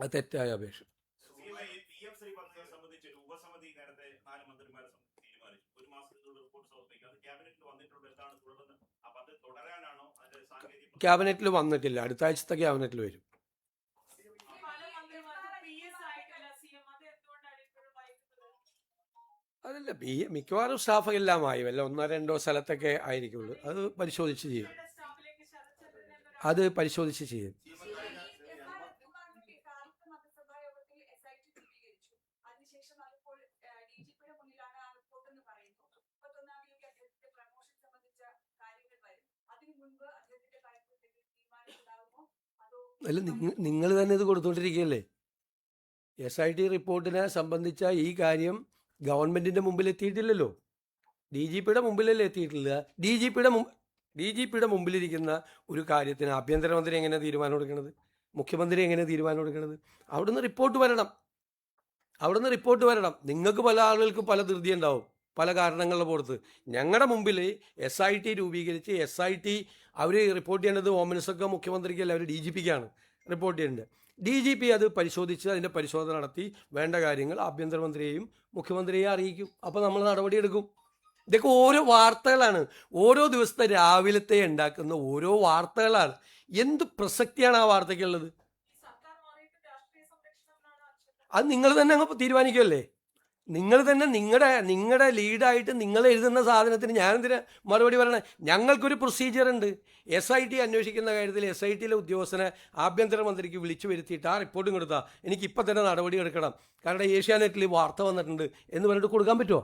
അത് തെറ്റായ അപേക്ഷ. ക്യാബിനറ്റിൽ വന്നിട്ടില്ല, അടുത്ത ആഴ്ചത്തെ ക്യാബിനറ്റിൽ വരും. അതല്ല, മിക്കവാറും സ്റ്റാഫ് എല്ലാം ആയി, വല്ല 1-2 സ്ഥലത്തൊക്കെ ആയിരിക്കുള്ളൂ. അത് പരിശോധിച്ച് ചെയ്യും. അത് പരിശോധിച്ച് ചെയ്യും. അല്ല, നിങ്ങൾ തന്നെ ഇത് കൊടുത്തുകൊണ്ടിരിക്കുകയല്ലേ? SIT റിപ്പോർട്ടിനെ സംബന്ധിച്ച ഈ കാര്യം ഗവൺമെൻറ്റിൻ്റെ മുമ്പിൽ എത്തിയിട്ടില്ലല്ലോ. DGPയുടെ മുമ്പിലല്ലേ എത്തിയിട്ടില്ല. DGPയുടെ മുമ്പിലിരിക്കുന്ന ഒരു കാര്യത്തിന് ആഭ്യന്തരമന്ത്രി എങ്ങനെ തീരുമാനം എടുക്കണത്? മുഖ്യമന്ത്രി എങ്ങനെ തീരുമാനം എടുക്കണത്? അവിടുന്ന് റിപ്പോർട്ട് വരണം. നിങ്ങൾക്ക് പല ആളുകൾക്കും പല ധൃതി ഉണ്ടാവും, പല കാരണങ്ങളുടെ പുറത്ത്. ഞങ്ങളുടെ മുമ്പിൽ SIT രൂപീകരിച്ച് SIT അവർ റിപ്പോർട്ട് ചെയ്യേണ്ടത് ഹോം മിനിസ്റ്റർക്ക് മുഖ്യമന്ത്രിക്കല്ല, അവർ DGPക്കാണ് റിപ്പോർട്ട് ചെയ്യേണ്ടത്. DGP അത് പരിശോധിച്ച് അതിൻ്റെ പരിശോധന നടത്തി വേണ്ട കാര്യങ്ങൾ ആഭ്യന്തരമന്ത്രിയെയും മുഖ്യമന്ത്രിയെയും അറിയിക്കും. അപ്പോൾ നമ്മൾ നടപടിയെടുക്കും. ഇതൊക്കെ ഓരോ വാർത്തകളാണ്, ഓരോ ദിവസത്തെ രാവിലത്തെ ഉണ്ടാക്കുന്ന ഓരോ വാർത്തകളാണ്. എന്ത് പ്രസക്തിയാണ് ആ വാർത്തയ്ക്കുള്ളത്? അത് നിങ്ങൾ തന്നെ അങ്ങ് തീരുമാനിക്കുമല്ലേ. നിങ്ങൾ തന്നെ നിങ്ങളുടെ ലീഡായിട്ട് നിങ്ങൾ എഴുതുന്ന സാധനത്തിന് ഞാനെന്തിനാ മറുപടി പറയണേ? ഞങ്ങൾക്കൊരു പ്രൊസീജിയർ ഉണ്ട്. SIT അന്വേഷിക്കുന്ന കാര്യത്തിൽ SITയിലെ ഉദ്യോഗസ്ഥനെ ആഭ്യന്തരമന്ത്രിക്ക് വിളിച്ചു വരുത്തിയിട്ട് ആ റിപ്പോർട്ടും കൊടുത്താൽ എനിക്ക് ഇപ്പം തന്നെ നടപടി എടുക്കണം, കാരണം ഏഷ്യാനെറ്റിൽ വാർത്ത വന്നിട്ടുണ്ട് എന്ന് പറഞ്ഞിട്ട് കൊടുക്കാൻ പറ്റുമോ?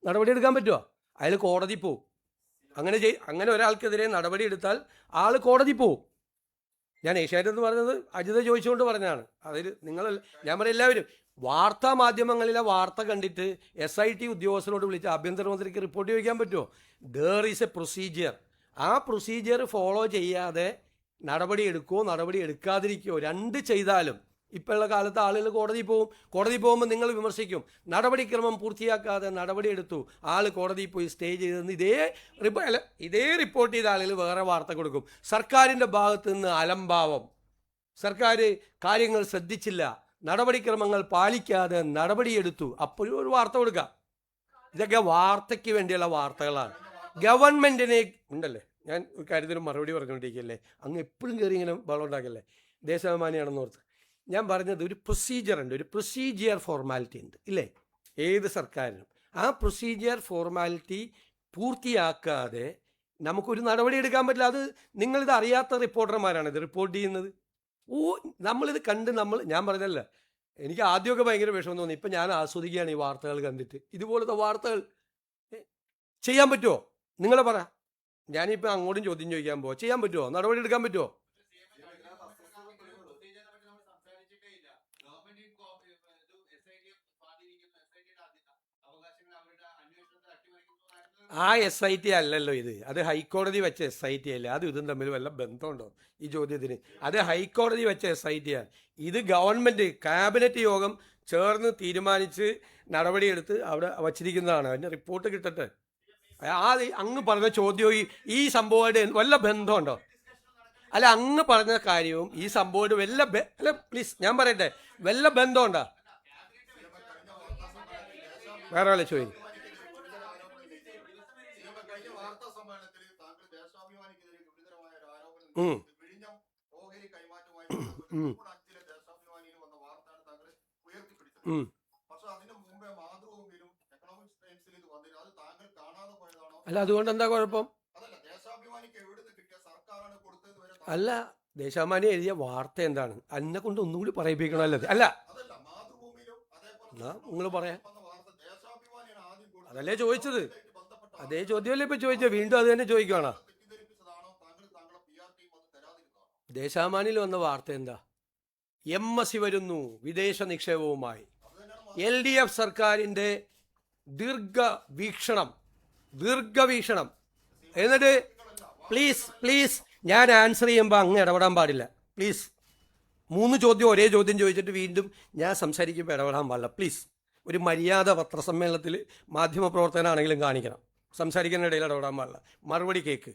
നടപടി എടുക്കാൻ പറ്റുമോ? അയാൾ കോടതി പോവും. അങ്ങനെ ഒരാൾക്കെതിരെ നടപടി എടുത്താൽ ആൾ കോടതി പോവും. ഞാൻ ഏഷ്യാനെറ്റ് എന്ന് പറഞ്ഞത് അജിത ചോദിച്ചുകൊണ്ട് പറഞ്ഞതാണ്. അതിൽ ഞാൻ പറയും, എല്ലാവരും വാർത്താ മാധ്യമങ്ങളിലെ വാർത്ത കണ്ടിട്ട് SIT ഉദ്യോഗസ്ഥരോട് വിളിച്ച് ആഭ്യന്തരമന്ത്രിക്ക് റിപ്പോർട്ട് ചോദിക്കാൻ പറ്റുമോ? There is A procedure. ആ പ്രൊസീജിയർ ഫോളോ ചെയ്യാതെ നടപടി എടുക്കുകയോ നടപടി എടുക്കാതിരിക്കുകയോ രണ്ട് ചെയ്താലും ഇപ്പോഴുള്ള കാലത്ത് ആളുകൾ കോടതി പോകുമ്പോൾ നിങ്ങൾ വിമർശിക്കും, നടപടിക്രമം പൂർത്തിയാക്കാതെ നടപടി എടുത്തു, ആൾ കോടതിയിൽ പോയി സ്റ്റേ ചെയ്തെന്ന് ഇതേ റിപ്പോർട്ട് ചെയ്ത ആളുകൾ വേറെ വാർത്ത കൊടുക്കും. സർക്കാരിൻ്റെ ഭാഗത്ത് നിന്ന് അലംഭാവം, സർക്കാർ കാര്യങ്ങൾ ശ്രദ്ധിച്ചില്ല, നടപടിക്രമങ്ങൾ പാലിക്കാതെ നടപടിയെടുത്തു, അപ്പോഴും ഒരു വാർത്ത കൊടുക്കുക. ഇതൊക്കെ വാർത്തയ്ക്ക് വേണ്ടിയുള്ള വാർത്തകളാണ്. ഗവൺമെൻറ്റിനെ ഉണ്ടല്ലേ, ഞാൻ ഒരു കാര്യത്തിന് മറുപടി പറഞ്ഞുകൊണ്ടിരിക്കുകയല്ലേ, അങ്ങ് എപ്പോഴും കയറി ഇങ്ങനെ ബളം ഉണ്ടാക്കല്ലേ, ദേശാഭിമാനിയാണെന്ന് ഓർത്ത്. ഞാൻ പറഞ്ഞത് ഒരു പ്രൊസീജിയർ ഉണ്ട്, ഒരു പ്രൊസീജിയർ ഫോർമാലിറ്റി ഉണ്ട് ഇല്ലേ ഏത് സർക്കാരിനും. ആ പ്രൊസീജിയർ ഫോർമാലിറ്റി പൂർത്തിയാക്കാതെ നമുക്കൊരു നടപടി എടുക്കാൻ പറ്റില്ല. അത് നിങ്ങളിത് അറിയാത്ത റിപ്പോർട്ടർമാരാണ് ഇത് റിപ്പോർട്ട് ചെയ്യുന്നത്. നമ്മളിത് കണ്ട് ഞാൻ പറഞ്ഞല്ല, എനിക്ക് ആദ്യമൊക്കെ ഭയങ്കര വിഷമം തോന്നി. ഇപ്പം ഞാൻ ആസ്വദിക്കുകയാണ് ഈ വാർത്തകൾ കണ്ടിട്ട്. ഇതുപോലത്തെ വാർത്തകൾ ചെയ്യാൻ പറ്റുമോ? നിങ്ങളെ പറ. ഞാനിപ്പോൾ അങ്ങോട്ടും ചോദ്യം ചോദിക്കാൻ പോവാം, ചെയ്യാൻ പറ്റുമോ? നടപടി എടുക്കാൻ പറ്റുമോ? ആ SIT അല്ലല്ലോ ഇത്, അത് ഹൈക്കോടതി വെച്ച SIT അല്ല. അത് ഇതും തമ്മിൽ വല്ല ബന്ധമുണ്ടോ ഈ ചോദ്യത്തിന്? അത് ഹൈക്കോടതി വെച്ച SIT ആണ്. ഇത് ഗവൺമെൻറ് ക്യാബിനറ്റ് യോഗം ചേർന്ന് തീരുമാനിച്ച് നടപടിയെടുത്ത് അവിടെ വച്ചിരിക്കുന്നതാണ്. അതിൻ്റെ റിപ്പോർട്ട് കിട്ടട്ടെ. അങ്ങ് പറഞ്ഞ ചോദ്യവും ഈ സംഭവമായിട്ട് വല്ല ബന്ധമുണ്ടോ? അല്ല അങ്ങ് പറഞ്ഞ കാര്യവും ഈ സംഭവം വല്ല അല്ല പ്ലീസ് ഞാൻ പറയട്ടെ വല്ല ബന്ധമുണ്ടാ? വേറെ വല്ല ചോദിക്കും. അല്ല അതുകൊണ്ട് എന്താ കുഴപ്പം? അല്ല ദേശാഭിമാനി എഴുതിയ വാർത്ത എന്താണ്? എന്നെ കൊണ്ട് ഒന്നും കൂടി പറയിപ്പിക്കണമല്ലോ. അല്ല നിങ്ങൾ പറയാ, അതല്ലേ ചോദിച്ചത്, അതേ ചോദ്യമല്ലേ ഇപ്പൊ ചോദിച്ചത്, വീണ്ടും അത് തന്നെ ചോദിക്കുകയാണോ? ദേശാഭിമാനിയിൽ വന്ന വാർത്ത എന്താ? MSc വരുന്നു വിദേശ നിക്ഷേപവുമായി. LDF സർക്കാരിന്റെ ദീർഘവീക്ഷണം. എന്നിട്ട് പ്ലീസ് ഞാൻ ആൻസർ ചെയ്യുമ്പോൾ അങ്ങ് ഇടപെടാൻ പാടില്ല. പ്ലീസ് 3 ചോദ്യം ഒരേ ചോദ്യം ചോദിച്ചിട്ട് വീണ്ടും ഞാൻ സംസാരിക്കുമ്പോൾ ഇടപെടാൻ പാടില്ല. പ്ലീസ് ഒരു മര്യാദ പത്രസമ്മേളനത്തിൽ മാധ്യമപ്രവർത്തകനാണെങ്കിലും കാണിക്കണം. സംസാരിക്കുന്നതിനിടയിൽ ഇടപെടാൻ പാടില്ല. മറുപടി കേക്ക്.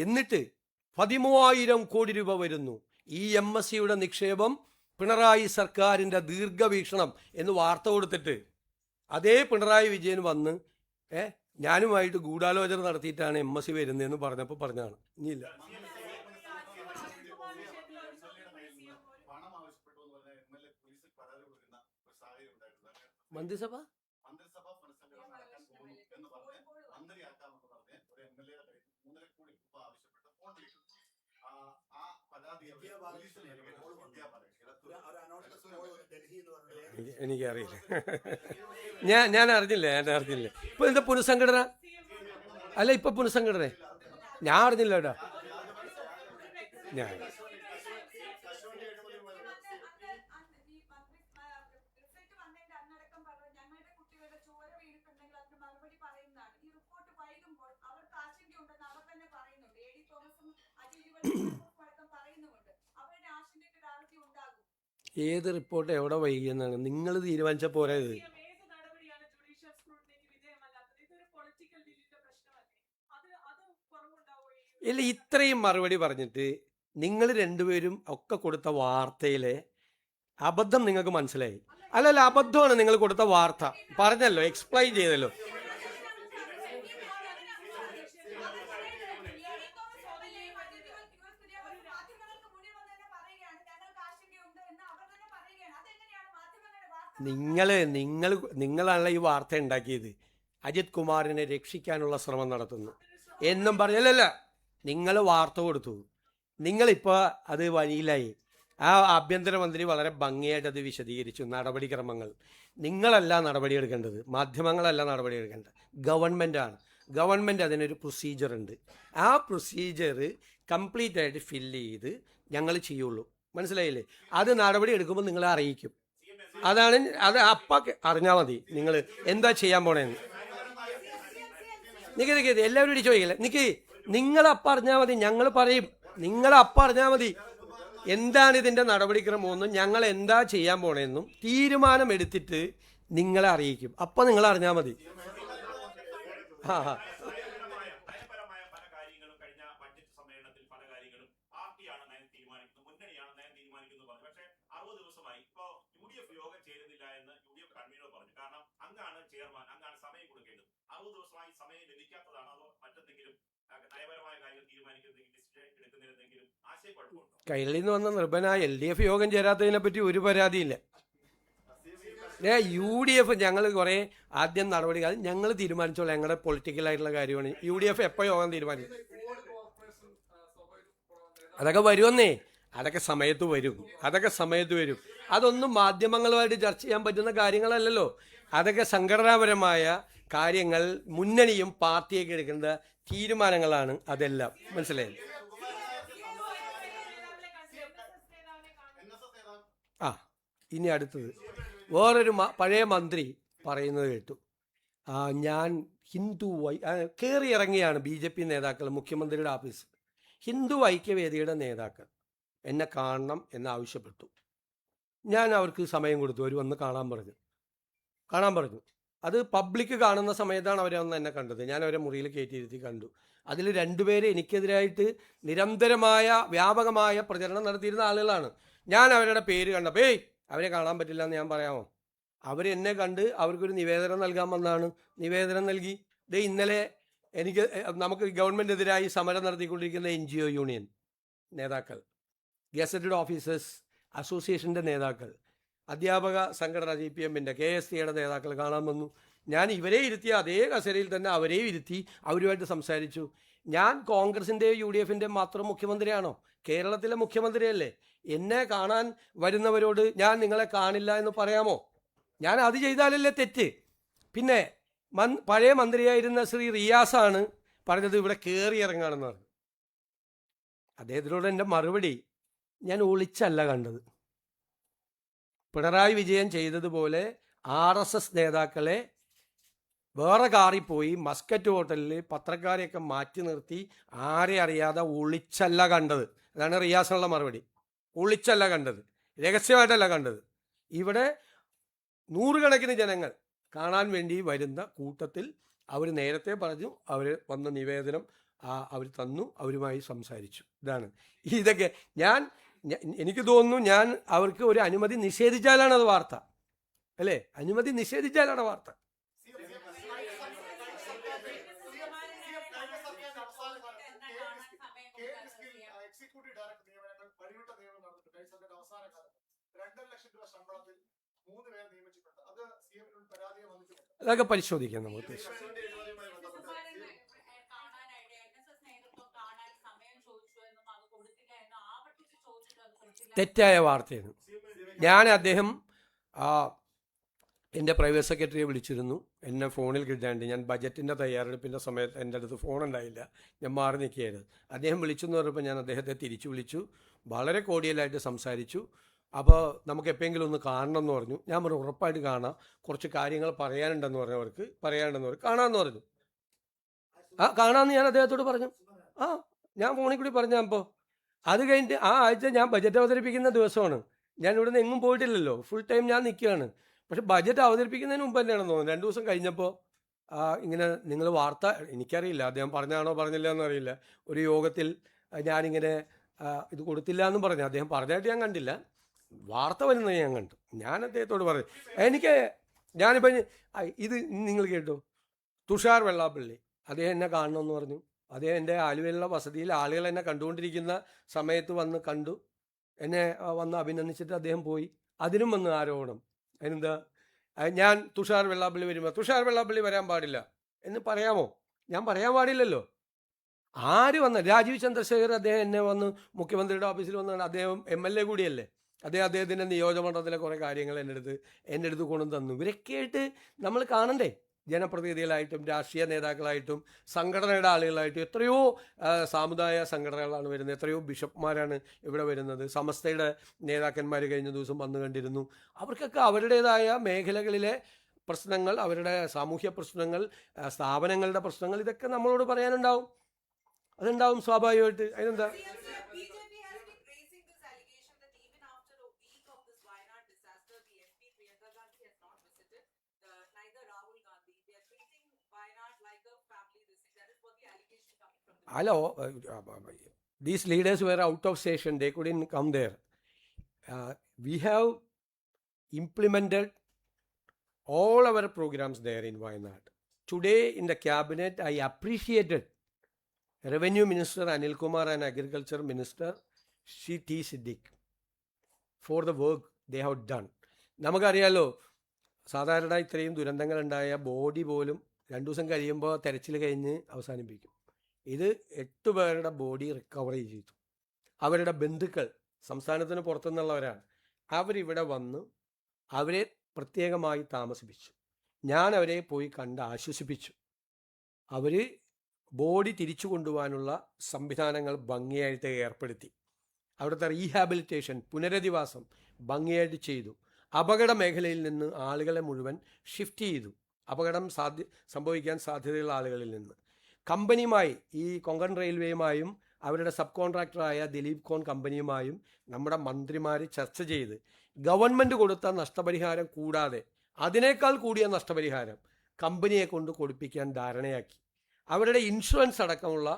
എന്നിട്ട് 13,000 കോടി രൂപ വരുന്നു. ഈ MScയുടെ നിക്ഷേപം പിണറായി സർക്കാരിൻ്റെ ദീർഘവീക്ഷണം എന്ന് വാർത്ത കൊടുത്തിട്ട് അതേ പിണറായി വിജയൻ വന്ന് ഞാനുമായിട്ട് ഗൂഢാലോചന നടത്തിയിട്ടാണ് MSc വരുന്നതെന്ന് പറഞ്ഞപ്പോൾ പറഞ്ഞതാണ്. ഇനിയില്ല മന്ത്രിസഭ എനിക്കറിയില്ല. ഞാൻ അറിഞ്ഞില്ല. ഇപ്പൊ എന്താ പുനഃസംഘടന? അല്ല ഇപ്പൊ പുനഃസംഘടന ഞാൻ അറിഞ്ഞില്ല കേട്ടോ. ഞാൻ ഏത് റിപ്പോർട്ട് എവിടെ വൈകിയെന്നാണ് നിങ്ങൾ തീരുമാനിച്ച പോരാ? ഇത് ഇല്ല, ഇത്രയും മറുപടി പറഞ്ഞിട്ട് നിങ്ങൾ രണ്ടുപേരും ഒക്കെ കൊടുത്ത വാർത്തയിലെ അബദ്ധം നിങ്ങൾക്ക് മനസ്സിലായി. അല്ലല്ല, അബദ്ധമാണ് നിങ്ങൾ കൊടുത്ത വാർത്ത. പറഞ്ഞല്ലോ, എക്സ്പ്ലെയിൻ ചെയ്തല്ലോ. നിങ്ങളാണല്ലോ ഈ വാർത്ത ഉണ്ടാക്കിയത്. അജിത് കുമാറിനെ രക്ഷിക്കാനുള്ള ശ്രമം നടത്തുന്നു എന്നും പറഞ്ഞല്ല. നിങ്ങൾ വാർത്ത കൊടുത്തു. നിങ്ങളിപ്പോൾ അത് വഴിയിലായി. ആ ആഭ്യന്തരമന്ത്രി വളരെ ഭംഗിയായിട്ട് അത് വിശദീകരിച്ചു. നടപടിക്രമങ്ങൾ നിങ്ങളല്ല നടപടിയെടുക്കേണ്ടത്, മാധ്യമങ്ങളല്ല നടപടിയെടുക്കേണ്ടത്, ഗവൺമെൻറ്റാണ്. ഗവൺമെൻറ് അതിനൊരു പ്രൊസീജിയർ ഉണ്ട്. ആ പ്രൊസീജിയർ കംപ്ലീറ്റ് ആയിട്ട് ഫില്ല് ചെയ്ത് ഞങ്ങൾ ചെയ്യുള്ളൂ. മനസ്സിലായില്ലേ? അത് നടപടി എടുക്കുമ്പോൾ നിങ്ങളെ അറിയിക്കും. അതാണ് അത്. അപ്പം അറിഞ്ഞാൽ മതി നിങ്ങൾ എന്താ ചെയ്യാൻ പോണേന്ന്. നിക്ക് എല്ലാവരും കൂടി ചോദിക്കില്ല. നിങ്ങളപ്പം അറിഞ്ഞാൽ മതി, ഞങ്ങൾ പറയും. നിങ്ങളപ്പം അറിഞ്ഞാൽ മതി എന്താണ് ഇതിൻ്റെ നടപടിക്രമമെന്നും ഞങ്ങൾ എന്താ ചെയ്യാൻ പോണേന്നും തീരുമാനം എടുത്തിട്ട് നിങ്ങളെ അറിയിക്കും. അപ്പം നിങ്ങൾ അറിഞ്ഞാൽ മതി. കൈരളിൽ നിന്ന് വന്ന നിർഭനായ LDF യോഗം ചേരാത്തതിനെ പറ്റി ഒരു പരാതിയില്ല. UDF ഞങ്ങൾ കുറേ ആദ്യം നടപടി ഞങ്ങൾ തീരുമാനിച്ചോളാം. ഞങ്ങളുടെ പൊളിറ്റിക്കലായിട്ടുള്ള കാര്യമാണ്. UDF എപ്പോൾ യോഗം തീരുമാനിക്കും? അതൊക്കെ വരുമെന്നേ. അതൊക്കെ സമയത്ത് വരും. അതൊന്നും മാധ്യമങ്ങളുമായിട്ട് ചർച്ച ചെയ്യാൻ പറ്റുന്ന കാര്യങ്ങളല്ലല്ലോ. അതൊക്കെ സംഘടനാപരമായ കാര്യങ്ങൾ, മുന്നണിയും പാർട്ടിയൊക്കെ എടുക്കേണ്ട തീരുമാനങ്ങളാണ് അതെല്ലാം. മനസ്സിലായി? ഇനി അടുത്തത് വേറൊരു പഴയ മന്ത്രി പറയുന്നത് കേട്ടു. ഞാൻ ഹിന്ദു കയറി ഇറങ്ങിയാണ് BJP നേതാക്കൾ മുഖ്യമന്ത്രിയുടെ ഓഫീസ്. ഹിന്ദു ഐക്യവേദിയുടെ നേതാക്കൾ എന്നെ കാണണം എന്നാവശ്യപ്പെട്ടു. ഞാൻ അവർക്ക് സമയം കൊടുത്തു. അവർ വന്ന് കാണാൻ പറഞ്ഞു. അത് പബ്ലിക് കാണുന്ന സമയത്താണ് അവരെ വന്ന് എന്നെ കണ്ടത്. ഞാൻ അവരെ മുറിയിൽ കയറ്റിയിരുത്തി കണ്ടു. അതിൽ രണ്ടുപേരെ എനിക്കെതിരായിട്ട് നിരന്തരമായ വ്യാപകമായ പ്രചരണം നടത്തിയിരുന്ന ആളുകളാണ്. ഞാൻ അവരുടെ പേര് കണ്ടപ്പോൾ അവരെ കാണാൻ പറ്റില്ല എന്ന് ഞാൻ പറയാമോ? അവരെന്നെ കണ്ട് അവർക്കൊരു നിവേദനം നൽകാൻ വന്നതാണ്. നിവേദനം നൽകി. ഇന്നലെ നമുക്ക് ഗവൺമെൻറ്റിനെതിരായി സമരം നടത്തിക്കൊണ്ടിരിക്കുന്ന NGO യൂണിയൻ നേതാക്കൾ, ഗസറ്റഡ് ഓഫീസേഴ്സ് അസോസിയേഷൻ്റെ നേതാക്കൾ, അധ്യാപക സംഘടന GPMൻ്റെ KSTയുടെ നേതാക്കൾ കാണാൻ വന്നു. ഞാൻ ഇവരെ ഇരുത്തിയ അതേ കസേരയിൽ തന്നെ അവരെയും ഇരുത്തി അവരുമായിട്ട് സംസാരിച്ചു. ഞാൻ കോൺഗ്രസിൻ്റെയും UDFൻ്റെയും മാത്രം മുഖ്യമന്ത്രിയാണോ? കേരളത്തിലെ മുഖ്യമന്ത്രിയല്ലേ? എന്നെ കാണാൻ വരുന്നവരോട് ഞാൻ നിങ്ങളെ കാണില്ല എന്ന് പറയാമോ? ഞാൻ അത് ചെയ്താലല്ലേ തെറ്റ്? പിന്നെ പഴയ മന്ത്രിയായിരുന്ന ശ്രീ റിയാസാണ് പറഞ്ഞത് ഇവിടെ കയറി ഇറങ്ങാണെന്ന് പറഞ്ഞു. അദ്ദേഹത്തിനോട് എൻ്റെ മറുപടി, ഞാൻ ഒളിച്ചല്ല കണ്ടത്. പിണറായി വിജയൻ ചെയ്തതുപോലെ RSS നേതാക്കളെ വേറെ കാറിൽ പോയി മസ്കറ്റ് ഹോട്ടലിൽ പത്രക്കാരെയൊക്കെ മാറ്റി നിർത്തി ആരെ അറിയാതെ ഒളിച്ചല്ല കണ്ടത്. അതാണ് റിയാസിനുള്ള മറുപടി. ഒളിച്ചല്ല കണ്ടത്, രഹസ്യമായിട്ടല്ല കണ്ടത്. ഇവിടെ നൂറുകണക്കിന് ജനങ്ങൾ കാണാൻ വേണ്ടി വരുന്ന കൂട്ടത്തിൽ അവർ നേരത്തെ പറഞ്ഞു, അവർ വന്ന നിവേദനം അവർ തന്നു, അവരുമായി സംസാരിച്ചു. ഇതൊക്കെ എനിക്ക് തോന്നുന്നു ഞാൻ അവർക്ക് ഒരു അനുമതി നിഷേധിച്ചാലാണ് അത് വാർത്ത, അല്ലേ? അനുമതി നിഷേധിച്ചാലാണ് വാർത്ത. അതൊക്കെ പരിശോധിക്കാം നമുക്ക്. തെറ്റായ വാർത്തയാണ്. അദ്ദേഹം എൻ്റെ പ്രൈവറ്റ് സെക്രട്ടറിയെ വിളിച്ചിരുന്നു. എന്നെ ഫോണിൽ കിട്ടാണ്ട്, ഞാൻ ബജറ്റിൻ്റെ തയ്യാറെടുപ്പിൻ്റെ സമയത്ത് എൻ്റെ അടുത്ത് ഫോൺ ഉണ്ടായില്ല, ഞാൻ മാറി നിൽക്കുകയായിരുന്നു. അദ്ദേഹം വിളിച്ചു എന്ന് പറഞ്ഞപ്പോൾ ഞാൻ അദ്ദേഹത്തെ തിരിച്ചു വിളിച്ചു, വളരെ കോഡിയലായിട്ട് സംസാരിച്ചു. അപ്പോൾ നമുക്ക് എപ്പോഴെങ്കിലും ഒന്ന് കാണണം എന്ന് പറഞ്ഞു. ഞാൻ പറഞ്ഞു ഉറപ്പായിട്ട് കാണാം, കുറച്ച് കാര്യങ്ങൾ പറയാനുണ്ടെന്ന് പറഞ്ഞവർക്ക് കാണാമെന്ന് പറഞ്ഞു. കാണാമെന്ന് ഞാൻ അദ്ദേഹത്തോട് പറഞ്ഞു. ഞാൻ ഫോണിൽ കൂടി പറഞ്ഞു. അപ്പോൾ അത് കഴിഞ്ഞിട്ട് ആ ആഴ്ച ഞാൻ ബജറ്റ് അവതരിപ്പിക്കുന്ന ദിവസമാണ്. ഞാൻ ഇവിടുന്ന് എങ്ങും പോയിട്ടില്ലല്ലോ, ഫുൾ ടൈം ഞാൻ നിൽക്കുകയാണ്. പക്ഷെ ബജറ്റ് അവതരിപ്പിക്കുന്നതിന് മുമ്പ് തന്നെയാണെന്ന് തോന്നുന്നു, 2 ദിവസം കഴിഞ്ഞപ്പോൾ ഇങ്ങനെ നിങ്ങൾ വാർത്ത, എനിക്കറിയില്ല അദ്ദേഹം പറഞ്ഞാണോ പറഞ്ഞില്ല എന്നറിയില്ല, ഒരു യോഗത്തിൽ ഞാനിങ്ങനെ ഇത് കൊടുത്തില്ല എന്നും പറഞ്ഞു. അദ്ദേഹം പറഞ്ഞായിട്ട് ഞാൻ കണ്ടില്ല, വാർത്ത വരുന്നത് ഞാൻ കണ്ടു. ഞാൻ അദ്ദേഹത്തോട് പറഞ്ഞു, ഞാനിപ്പോൾ ഇത് നിങ്ങൾ കേട്ടു, തുഷാർ വെള്ളാപ്പള്ളി അദ്ദേഹം എന്നെ കാണണമെന്ന് പറഞ്ഞു. അദ്ദേഹം എൻ്റെ ആലുവയിലുള്ള വസതിയിൽ ആളുകൾ എന്നെ കണ്ടുകൊണ്ടിരിക്കുന്ന സമയത്ത് വന്ന് കണ്ടു, എന്നെ വന്ന് അഭിനന്ദിച്ചിട്ട് അദ്ദേഹം പോയി. അതിനും വന്ന് ആരോപണം. അതിനെന്താ, ഞാൻ തുഷാർ വെള്ളാപ്പള്ളി വരുമ്പോൾ തുഷാർ വെള്ളാപ്പള്ളി വരാൻ പാടില്ല എന്ന് പറയാമോ? ഞാൻ പറയാൻ പാടില്ലല്ലോ. ആര് വന്ന്, രാജീവ് ചന്ദ്രശേഖർ അദ്ദേഹം എന്നെ വന്ന് മുഖ്യമന്ത്രിയുടെ ഓഫീസിൽ വന്ന്, അദ്ദേഹം MLA കൂടിയല്ലേ, അദ്ദേഹത്തിൻ്റെ നിയോജകമണ്ഡലത്തിലെ കുറേ കാര്യങ്ങൾ എൻ്റെ അടുത്ത് കൊണ്ടു തന്നു. ഇവരൊക്കെയായിട്ട് നമ്മൾ കാണണ്ടേ? ജനപ്രതിനിധികളായിട്ടും രാഷ്ട്രീയ നേതാക്കളായിട്ടും സംഘടനയുടെ ആളുകളായിട്ടും എത്രയോ സാമുദായിക സംഘടനകളാണ് വരുന്നത്, എത്രയോ ബിഷപ്പ്മാരാണ് ഇവിടെ വരുന്നത്, സമസ്തയുടെ നേതാക്കന്മാർ കഴിഞ്ഞ ദിവസം വന്നു കണ്ടിരുന്നു. അവർക്കൊക്കെ അവരുടേതായ മേഖലകളിലെ പ്രശ്നങ്ങൾ, അവരുടെ സാമൂഹ്യ പ്രശ്നങ്ങൾ, സ്ഥാപനങ്ങളുടെ പ്രശ്നങ്ങൾ, ഇതൊക്കെ നമ്മളോട് പറയാനുണ്ടാവും. അതുണ്ടാവും സ്വാഭാവികമായിട്ട്. അതിനെന്താ, hello, these leaders were out of station, they couldn't come there. We have implemented all our programs there in Wayanad. Today in the cabinet, I appreciated Revenue Minister Anil Kumar and Agriculture Minister Shri T. Siddiq for the work they have done. നമുക്കറിയാലോ, സാധാരണ ഇത്രയും ദുരന്തങ്ങളുണ്ടായ ബോഡി പോലും 2 ദിവസം കഴിയുമ്പോൾ തെരച്ചിൽ കഴിഞ്ഞ് അവസാനിപ്പിക്കും. ഇത് 8 പേരുടെ ബോഡി റിക്കവർ ചെയ്തു. അവരുടെ ബന്ധുക്കൾ സംസ്ഥാനത്തിന് പുറത്തുനിന്നുള്ളവരാണ്. അവരിവിടെ വന്ന് അവരെ പ്രത്യേകമായി താമസിപ്പിച്ചു. ഞാൻ അവരെ പോയി കണ്ട് ആശ്വസിപ്പിച്ചു. അവർ ബോഡി തിരിച്ചു കൊണ്ടുപോകാനുള്ള സംവിധാനങ്ങൾ ഭംഗിയായിട്ട് ഏർപ്പെടുത്തി. അവിടുത്തെ റീഹാബിലിറ്റേഷൻ, പുനരധിവാസം ഭംഗിയായിട്ട് ചെയ്തു. അപകട മേഖലയിൽ നിന്ന് ആളുകളെ മുഴുവൻ ഷിഫ്റ്റ് ചെയ്തു. അപകടം സംഭവിക്കാൻ സാധ്യതയുള്ള ആളുകളിൽ നിന്ന് കമ്പനിയുമായി, ഈ കൊങ്കൺ റെയിൽവേയുമായും അവരുടെ സബ് കോൺട്രാക്ടറായ ദിലീപ് കോൺ കമ്പനിയുമായും നമ്മുടെ മന്ത്രിമാർ ചർച്ച ചെയ്ത് ഗവൺമെൻറ് കൊടുത്ത നഷ്ടപരിഹാരം കൂടാതെ അതിനേക്കാൾ കൂടിയ നഷ്ടപരിഹാരം കമ്പനിയെ കൊണ്ട് കൊടുപ്പിക്കാൻ ധാരണയാക്കി. അവരുടെ ഇൻഷുറൻസ് അടക്കമുള്ള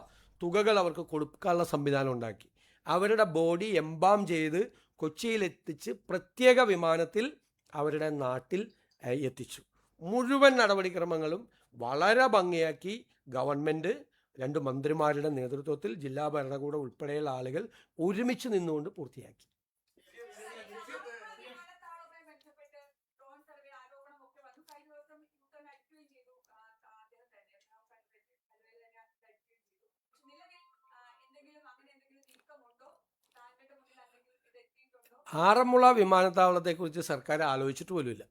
തുകകൾ അവർക്ക് കൊടുക്കാനുള്ള സംവിധാനം ഉണ്ടാക്കി. അവരുടെ ബോഡി എംബാം ചെയ്ത് കൊച്ചിയിലെത്തിച്ച് പ്രത്യേക വിമാനത്തിൽ അവരുടെ നാട്ടിൽ എത്തിച്ചു. മുഴുവൻ നടപടിക്രമങ്ങളും വളരെ ഭംഗിയാക്കി ഗവൺമെൻറ് 2 മന്ത്രിമാരുടെ നേതൃത്വത്തിൽ ജില്ലാ ഭരണകൂടം ഉൾപ്പെടെയുള്ള ആളുകൾ ഒരുമിച്ച് നിന്നുകൊണ്ട് പൂർത്തിയാക്കി. ആറന്മുള വിമാനത്താവളത്തെക്കുറിച്ച് സർക്കാർ ആലോചിച്ചിട്ട് പോലുമില്ല.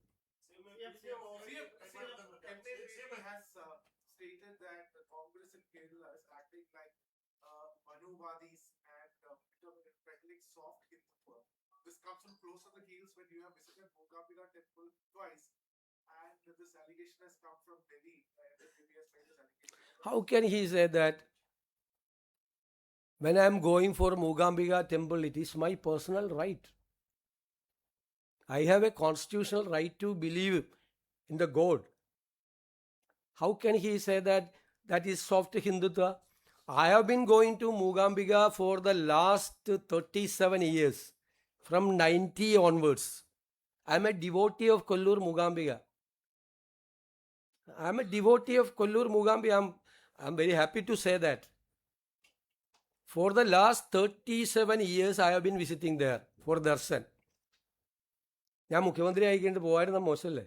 How can he say that when I am going for Mookambika temple, it is my personal right? I have a constitutional right to believe in the God. How can he say that that is soft Hindutva? I have been going to Mookambika for the last 37 years, from 90 onwards. I am a devotee of Kollur Mookambika. I am a devotee of Kollur Mookambika. I am very happy to say that. For the last 37 years, I have been visiting there for darshan. ഞാൻ മുഖ്യമന്ത്രി ആയിക്കൊണ്ട് പോകായിരുന്ന മോശമല്ലേ?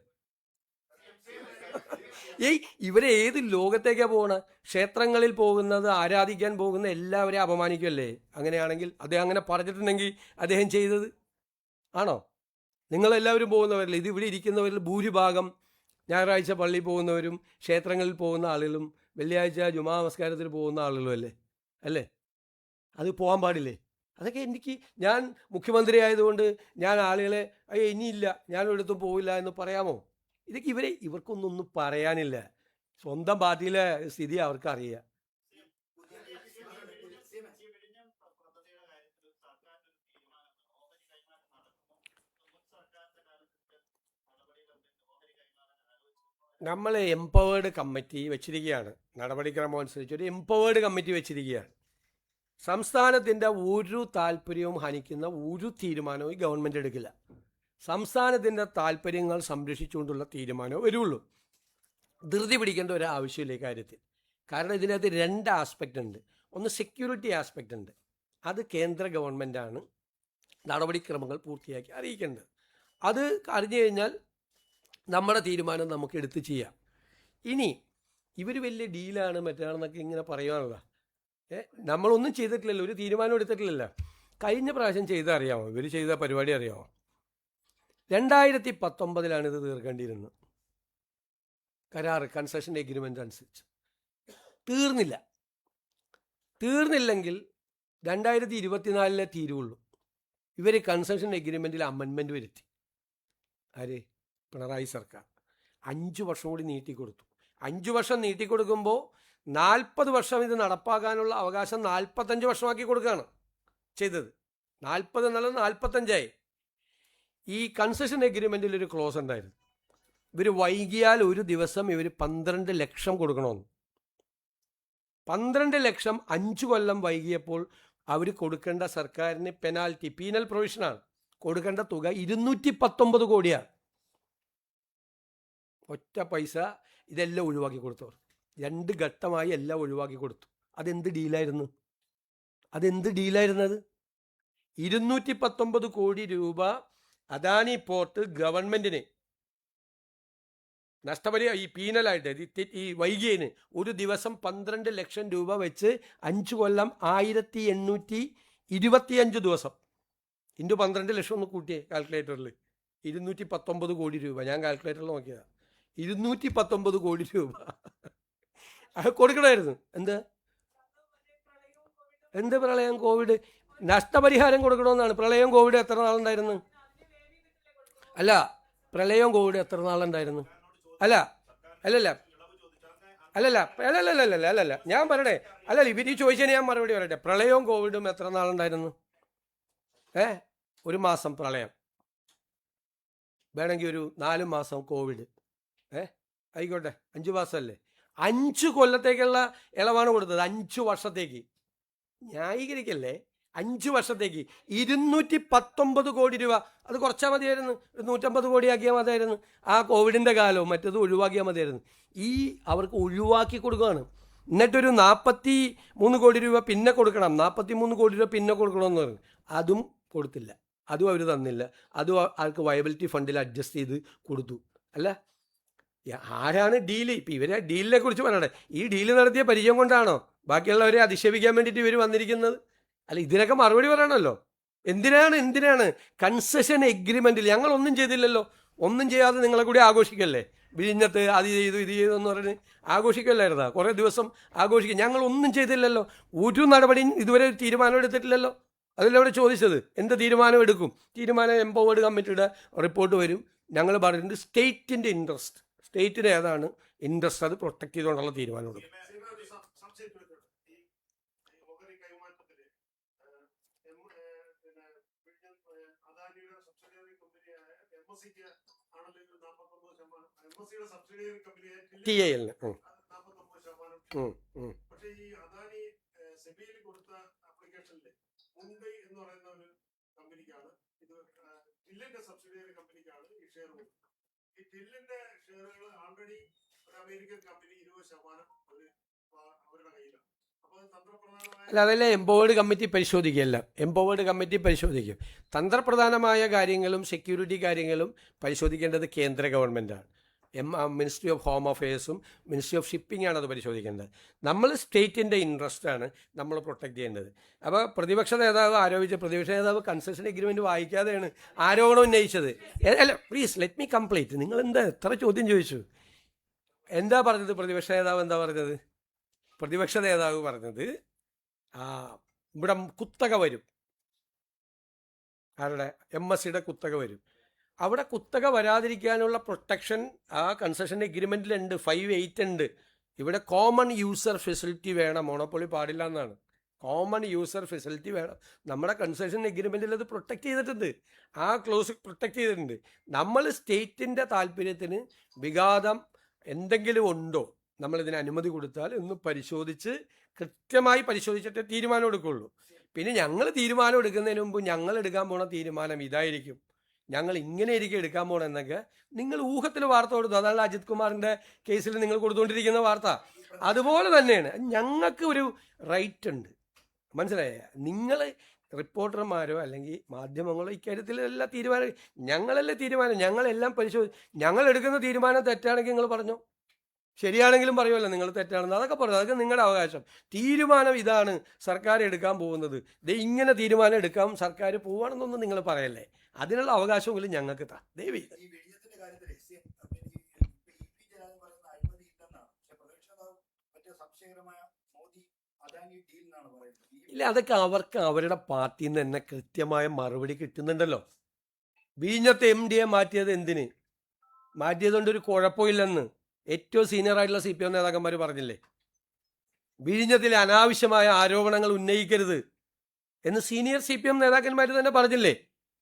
ഇവരെ ഏത് ലോകത്തേക്കാണ് പോകണത്? ക്ഷേത്രങ്ങളിൽ പോകുന്നത്, ആരാധിക്കാൻ പോകുന്ന എല്ലാവരെയും അപമാനിക്കുമല്ലേ? അങ്ങനെയാണെങ്കിൽ അദ്ദേഹം അങ്ങനെ പറഞ്ഞിട്ടുണ്ടെങ്കിൽ അദ്ദേഹം ചെയ്തത് ആണോ? നിങ്ങളെല്ലാവരും പോകുന്നവരിൽ, ഇതിവിടെ ഇരിക്കുന്നവരിൽ ഭൂരിഭാഗം ഞായറാഴ്ച പള്ളിയിൽ പോകുന്നവരും ക്ഷേത്രങ്ങളിൽ പോകുന്ന ആളുകളും വെള്ളിയാഴ്ച ജുമാ നമസ്കാരത്തിൽ പോകുന്ന ആളുകളും അല്ലേ? അത് പോകാൻ പാടില്ലേ? അതൊക്കെ ഞാൻ മുഖ്യമന്ത്രി ആയതുകൊണ്ട് ഞാൻ ആളുകളെ ഇനിയില്ല, ഞാൻ ഒരിടത്തും പോവില്ല എന്ന് പറയാമോ? ഇതൊക്കെ ഇവർക്കൊന്നും പറയാനില്ല. സ്വന്തം പാർട്ടിയിലെ സ്ഥിതി അവർക്കറിയാം. നമ്മൾ എംപവേർഡ് കമ്മിറ്റി വെച്ചിരിക്കുകയാണ്. നടപടിക്രമം അനുസരിച്ച് ഒരു എംപവേർഡ് കമ്മിറ്റി വെച്ചിരിക്കുകയാണ്. സംസ്ഥാനത്തിൻ്റെ ഒരു താല്പര്യവും ഹനിക്കുന്ന ഒരു തീരുമാനവും ഈ ഗവൺമെൻറ് എടുക്കില്ല. സംസ്ഥാനത്തിൻ്റെ താല്പര്യങ്ങൾ സംരക്ഷിച്ചുകൊണ്ടുള്ള തീരുമാനമേ വരുള്ളൂ. ധൃതി പിടിക്കേണ്ട ഒരു ആവശ്യമില്ല ഈ കാര്യത്തിൽ. കാരണം ഇതിനകത്ത് 2 ആസ്പെക്റ്റ് ഉണ്ട്. ഒന്ന് സെക്യൂരിറ്റി ആസ്പെക്റ്റ് ഉണ്ട്. അത് കേന്ദ്ര ഗവൺമെൻറ്റാണ് നടപടിക്രമങ്ങൾ പൂർത്തിയാക്കി അറിയിക്കേണ്ടത്. അത് അറിഞ്ഞു കഴിഞ്ഞാൽ നമ്മുടെ തീരുമാനം നമുക്ക് എടുത്ത് ചെയ്യാം. ഇനി ഇവർ വലിയ ഡീലാണ് മറ്റാണെന്നൊക്കെ ഇങ്ങനെ പറയുവാനുള്ള നമ്മളൊന്നും ചെയ്തിട്ടില്ലല്ലോ, ഒരു തീരുമാനം എടുത്തിട്ടില്ലല്ലോ. കഴിഞ്ഞ പ്രാവശ്യം ചെയ്ത അറിയാമോ? ഇവർ ചെയ്ത പരിപാടി അറിയാമോ? 2019 ഇത് തീർക്കേണ്ടിയിരുന്നത്. കരാറ് കൺസെഷൻ എഗ്രിമെൻ്റ് അനുസരിച്ച് തീർന്നില്ലെങ്കിൽ 2024 തീരുള്ളൂ. ഇവർ കൺസെഷൻ എഗ്രിമെൻറ്റിൽ അമെൻമെൻറ്റ് വരുത്തി. ആര്? പിണറായി സർക്കാർ 5 വർഷം കൂടി നീട്ടിക്കൊടുത്തു. 5 വർഷം നീട്ടിക്കൊടുക്കുമ്പോൾ 40 വർഷം ഇത് നടപ്പാക്കാനുള്ള അവകാശം 45 വർഷമാക്കി കൊടുക്കുകയാണ് ചെയ്തത്. 40 എന്നുള്ളത് 45ആയി. ഈ കൺസെഷൻ എഗ്രിമെൻറ്റിൽ ഒരു ക്ലോസ് ഉണ്ടായിരുന്നു. ഇവർ വൈകിയാൽ ഒരു ദിവസം ഇവർ 12 ലക്ഷം കൊടുക്കണമെന്ന്. 12 ലക്ഷം 5 കൊല്ലം വൈകിയപ്പോൾ അവർ കൊടുക്കേണ്ട സർക്കാരിന് പെനാൽറ്റി, പീനൽ പ്രൊവിഷനാണ്, കൊടുക്കേണ്ട തുക 219 കോടിയാണ്. ഒറ്റ പൈസ ഇതെല്ലാം ഒഴിവാക്കി കൊടുത്തവർ. 2 ഘട്ടമായി എല്ലാം ഒഴിവാക്കി കൊടുത്തു. അതെന്ത് ഡീലായിരുന്നു? 219 കോടി രൂപ അദാനി പോർട്ട് ഗവൺമെൻറ്റിന് നഷ്ടപരിഹാരം, ഈ പീനലായിട്ട് ഈ വൈകിയതിന് ഒരു ദിവസം 12 ലക്ഷം രൂപ വെച്ച് 5 കൊല്ലം 1825 ദിവസം ഇൻറ്റു 12 ലക്ഷം ഒന്ന് കൂട്ടിയേ കാൽക്കുലേറ്ററിൽ. 219 കോടി രൂപ. ഞാൻ കാൽക്കുലേറ്ററിൽ നോക്കിയതാണ്. 219 കോടി രൂപ കൊടുക്കണമായിരുന്നു. എന്ത് പ്രളയം, കോവിഡ്? നഷ്ടപരിഹാരം കൊടുക്കണമെന്നാണ്. പ്രളയം കോവിഡ് എത്ര നാളുണ്ടായിരുന്നു? അല്ല, പ്രളയം കോവിഡ് എത്ര നാളുണ്ടായിരുന്നു? അല്ലല്ല ഞാൻ പറയട്ടെ. അല്ലല്ല, ഇവർ ചോദിച്ചതിന് ഞാൻ മറുപടി പറയട്ടെ. പ്രളയവും കോവിഡും എത്ര നാളുണ്ടായിരുന്നു? 1 മാസം പ്രളയം, വേണമെങ്കിൽ ഒരു 4 മാസം കോവിഡ്, ആയിക്കോട്ടെ 5 മാസമല്ലേ. 5 കൊല്ലത്തേക്കുള്ള ഇളവാണ് കൊടുത്തത്, 5 വർഷത്തേക്ക്. ന്യായീകരിക്കല്ലേ, 5 വർഷത്തേക്ക് 219 കോടി രൂപ. അത് കുറച്ചാൽ മതിയായിരുന്നു, 150 കോടി ആക്കിയാൽ മതിയായിരുന്നു. ആ കോവിഡിൻ്റെ കാലവും മറ്റത് ഒഴിവാക്കിയാൽ മതിയായിരുന്നു. അവർക്ക് ഒഴിവാക്കി കൊടുക്കുകയാണ്. എന്നിട്ടൊരു 43 കോടി രൂപ പിന്നെ കൊടുക്കണം, 43 കോടി രൂപ പിന്നെ കൊടുക്കണമെന്ന് പറഞ്ഞു. അതും കൊടുത്തില്ല, അതും അവർ തന്നില്ല. അതും ആൾക്ക് വയബിലിറ്റി ഫണ്ടിൽ അഡ്ജസ്റ്റ് ചെയ്ത് കൊടുത്തു. അല്ല, ആരാണ് ഡീല്? ഇപ്പം ഇവരെ ഡീലിനെ കുറിച്ച് പറയട്ടെ. ഈ ഡീല് നടത്തിയ പരിചയം കൊണ്ടാണോ ബാക്കിയുള്ളവരെ അധിക്ഷേപിക്കാൻ വേണ്ടിയിട്ട് ഇവർ വന്നിരിക്കുന്നത്? അല്ല, ഇതിനൊക്കെ മറുപടി പറയണമല്ലോ. എന്തിനാണ് കൺസെഷൻ എഗ്രിമെൻറ്റിൽ ഞങ്ങളൊന്നും ചെയ്തില്ലല്ലോ, ഒന്നും ചെയ്യാതെ നിങ്ങളെ കൂടി ആഘോഷിക്കല്ലേ? വിഴിഞ്ഞത്ത് അത് ചെയ്തു ഇത് ചെയ്തു എന്ന് പറഞ്ഞ് ആഘോഷിക്കല്ലായിരുന്നാ? കുറേ ദിവസം ആഘോഷിക്കും. ഞങ്ങളൊന്നും ചെയ്തില്ലല്ലോ, ഒരു നടപടിയും ഇതുവരെ തീരുമാനം എടുത്തിട്ടില്ലല്ലോ. അതിലവിടെ ചോദിച്ചത് എന്ത് തീരുമാനം എടുക്കും? തീരുമാനം എംപവേർഡ് കമ്മിറ്റിയുടെ റിപ്പോർട്ട് വരും. ഞങ്ങൾ പറഞ്ഞിട്ടുണ്ട് സ്റ്റേറ്റിൻ്റെ ഇൻട്രസ്റ്റ്, സ്റ്റേറ്റിന് ഏതാണ് ഇൻട്രസ്റ്റ് അത് പ്രൊട്ടക്ട് ചെയ്തുകൊണ്ടുള്ള തീരുമാനം എടുക്കും. TIL അല്ല, അതല്ലേ എംപവേർഡ് കമ്മിറ്റി പരിശോധിക്കുകയല്ല. എംപവേർഡ് കമ്മിറ്റി പരിശോധിക്കും. തന്ത്രപ്രധാനമായ കാര്യങ്ങളും സെക്യൂരിറ്റി കാര്യങ്ങളും പരിശോധിക്കേണ്ടത് കേന്ദ്ര ഗവൺമെൻറ്റാണ്. മിനിസ്ട്രി ഓഫ് ഹോം അഫയേഴ്സും മിനിസ്ട്രി ഓഫ് ഷിപ്പിംഗാണ് അത് പരിശോധിക്കേണ്ടത്. നമ്മൾ സ്റ്റേറ്റിൻ്റെ ഇൻട്രസ്റ്റാണ് നമ്മൾ പ്രൊട്ടക്റ്റ് ചെയ്യേണ്ടത്. അപ്പോൾ പ്രതിപക്ഷ നേതാവ് കൺസെഷൻ എഗ്രിമെൻറ്റ് വായിക്കാതെയാണ് ആരോപണം ഉന്നയിച്ചത്. അല്ല, പ്ലീസ് ലെറ്റ് മീ കംപ്ലീറ്റ്. നിങ്ങൾ എത്ര ചോദ്യം ചോദിച്ചു? എന്താ പറഞ്ഞത് പ്രതിപക്ഷ നേതാവ് പറഞ്ഞത് ഇവിടെ കുത്തക വരും. ആരുടെ? MSCയുടെ കുത്തക വരും. അവിടെ കുത്തക വരാതിരിക്കാനുള്ള പ്രൊട്ടക്ഷൻ ആ കൺസെഷൻ എഗ്രിമെൻറ്റിലുണ്ട്, 5(8) ഉണ്ട്. ഇവിടെ കോമൺ യൂസർ ഫെസിലിറ്റി വേണം, മോണോപ്പൊളി പാടില്ല എന്നാണ്. കോമൺ യൂസർ ഫെസിലിറ്റി വേണം. നമ്മുടെ കൺസെഷൻ എഗ്രിമെൻറ്റിൽ അത് പ്രൊട്ടക്റ്റ് ചെയ്തിട്ടുണ്ട്, ആ ക്ലോസ് പ്രൊട്ടക്റ്റ് ചെയ്തിട്ടുണ്ട്. നമ്മൾ സ്റ്റേറ്റിൻ്റെ താല്പര്യത്തിന് വിഘാതം എന്തെങ്കിലും ഉണ്ടോ, നമ്മളിതിന് അനുമതി കൊടുത്താൽ ഒന്ന് പരിശോധിച്ച് കൃത്യമായി പരിശോധിച്ചിട്ടേ തീരുമാനം എടുക്കുകയുള്ളൂ. പിന്നെ ഞങ്ങൾ തീരുമാനം എടുക്കുന്നതിന് മുമ്പ് ഞങ്ങൾ എടുക്കാൻ പോണ തീരുമാനം ഇതായിരിക്കും, ഞങ്ങൾ ഇങ്ങനെയായിരിക്കും എടുക്കാൻ പോകണമെന്നൊക്കെ നിങ്ങൾ ഊഹത്തിൽ വാർത്ത കൊടുത്തു. അതാണ് അജിത് കുമാറിൻ്റെ കേസിൽ നിങ്ങൾ കൊടുത്തുകൊണ്ടിരിക്കുന്ന വാർത്ത. അതുപോലെ തന്നെയാണ് ഞങ്ങൾക്ക് ഒരു റൈറ്റ് ഉണ്ട്, മനസ്സിലായ? നിങ്ങൾ റിപ്പോർട്ടർമാരോ അല്ലെങ്കിൽ മാധ്യമങ്ങളോ ഇക്കാര്യത്തിൽ എല്ലാ തീരുമാനം ഞങ്ങളെല്ലാം ഞങ്ങൾ എടുക്കുന്ന തീരുമാനം തെറ്റാണെങ്കിൽ നിങ്ങൾ പറഞ്ഞോ, ശരിയാണെങ്കിലും പറയുമല്ലോ നിങ്ങൾ തെറ്റാണെന്ന്. അതൊക്കെ പറഞ്ഞു, അതൊക്കെ നിങ്ങളുടെ അവകാശം. തീരുമാനം ഇതാണ് സർക്കാർ എടുക്കാൻ പോകുന്നത്, ഇങ്ങനെ തീരുമാനം എടുക്കാം സർക്കാർ പോവുകയാണെന്നൊന്നും നിങ്ങൾ പറയല്ലേ. അതിനുള്ള അവകാശമെങ്കിലും ഞങ്ങൾക്ക് താ ദേവി. ഇല്ല, അതൊക്കെ അവർക്ക് അവരുടെ പാർട്ടിയിൽ നിന്ന് തന്നെ കൃത്യമായ മറുപടി കിട്ടുന്നുണ്ടല്ലോ. വിഴിഞ്ഞത്തെ MD മാറ്റിയത് എന്തിന്? മാറ്റിയതുകൊണ്ടൊരു കുഴപ്പമില്ലെന്ന് ഏറ്റവും സീനിയർ ആയിട്ടുള്ള CPM നേതാക്കന്മാർ പറഞ്ഞില്ലേ? വിഴിഞ്ഞത്തിലെ അനാവശ്യമായ ആരോപണങ്ങൾ ഉന്നയിക്കരുത് എന്ന് സീനിയർ CPM നേതാക്കന്മാർ തന്നെ പറഞ്ഞില്ലേ?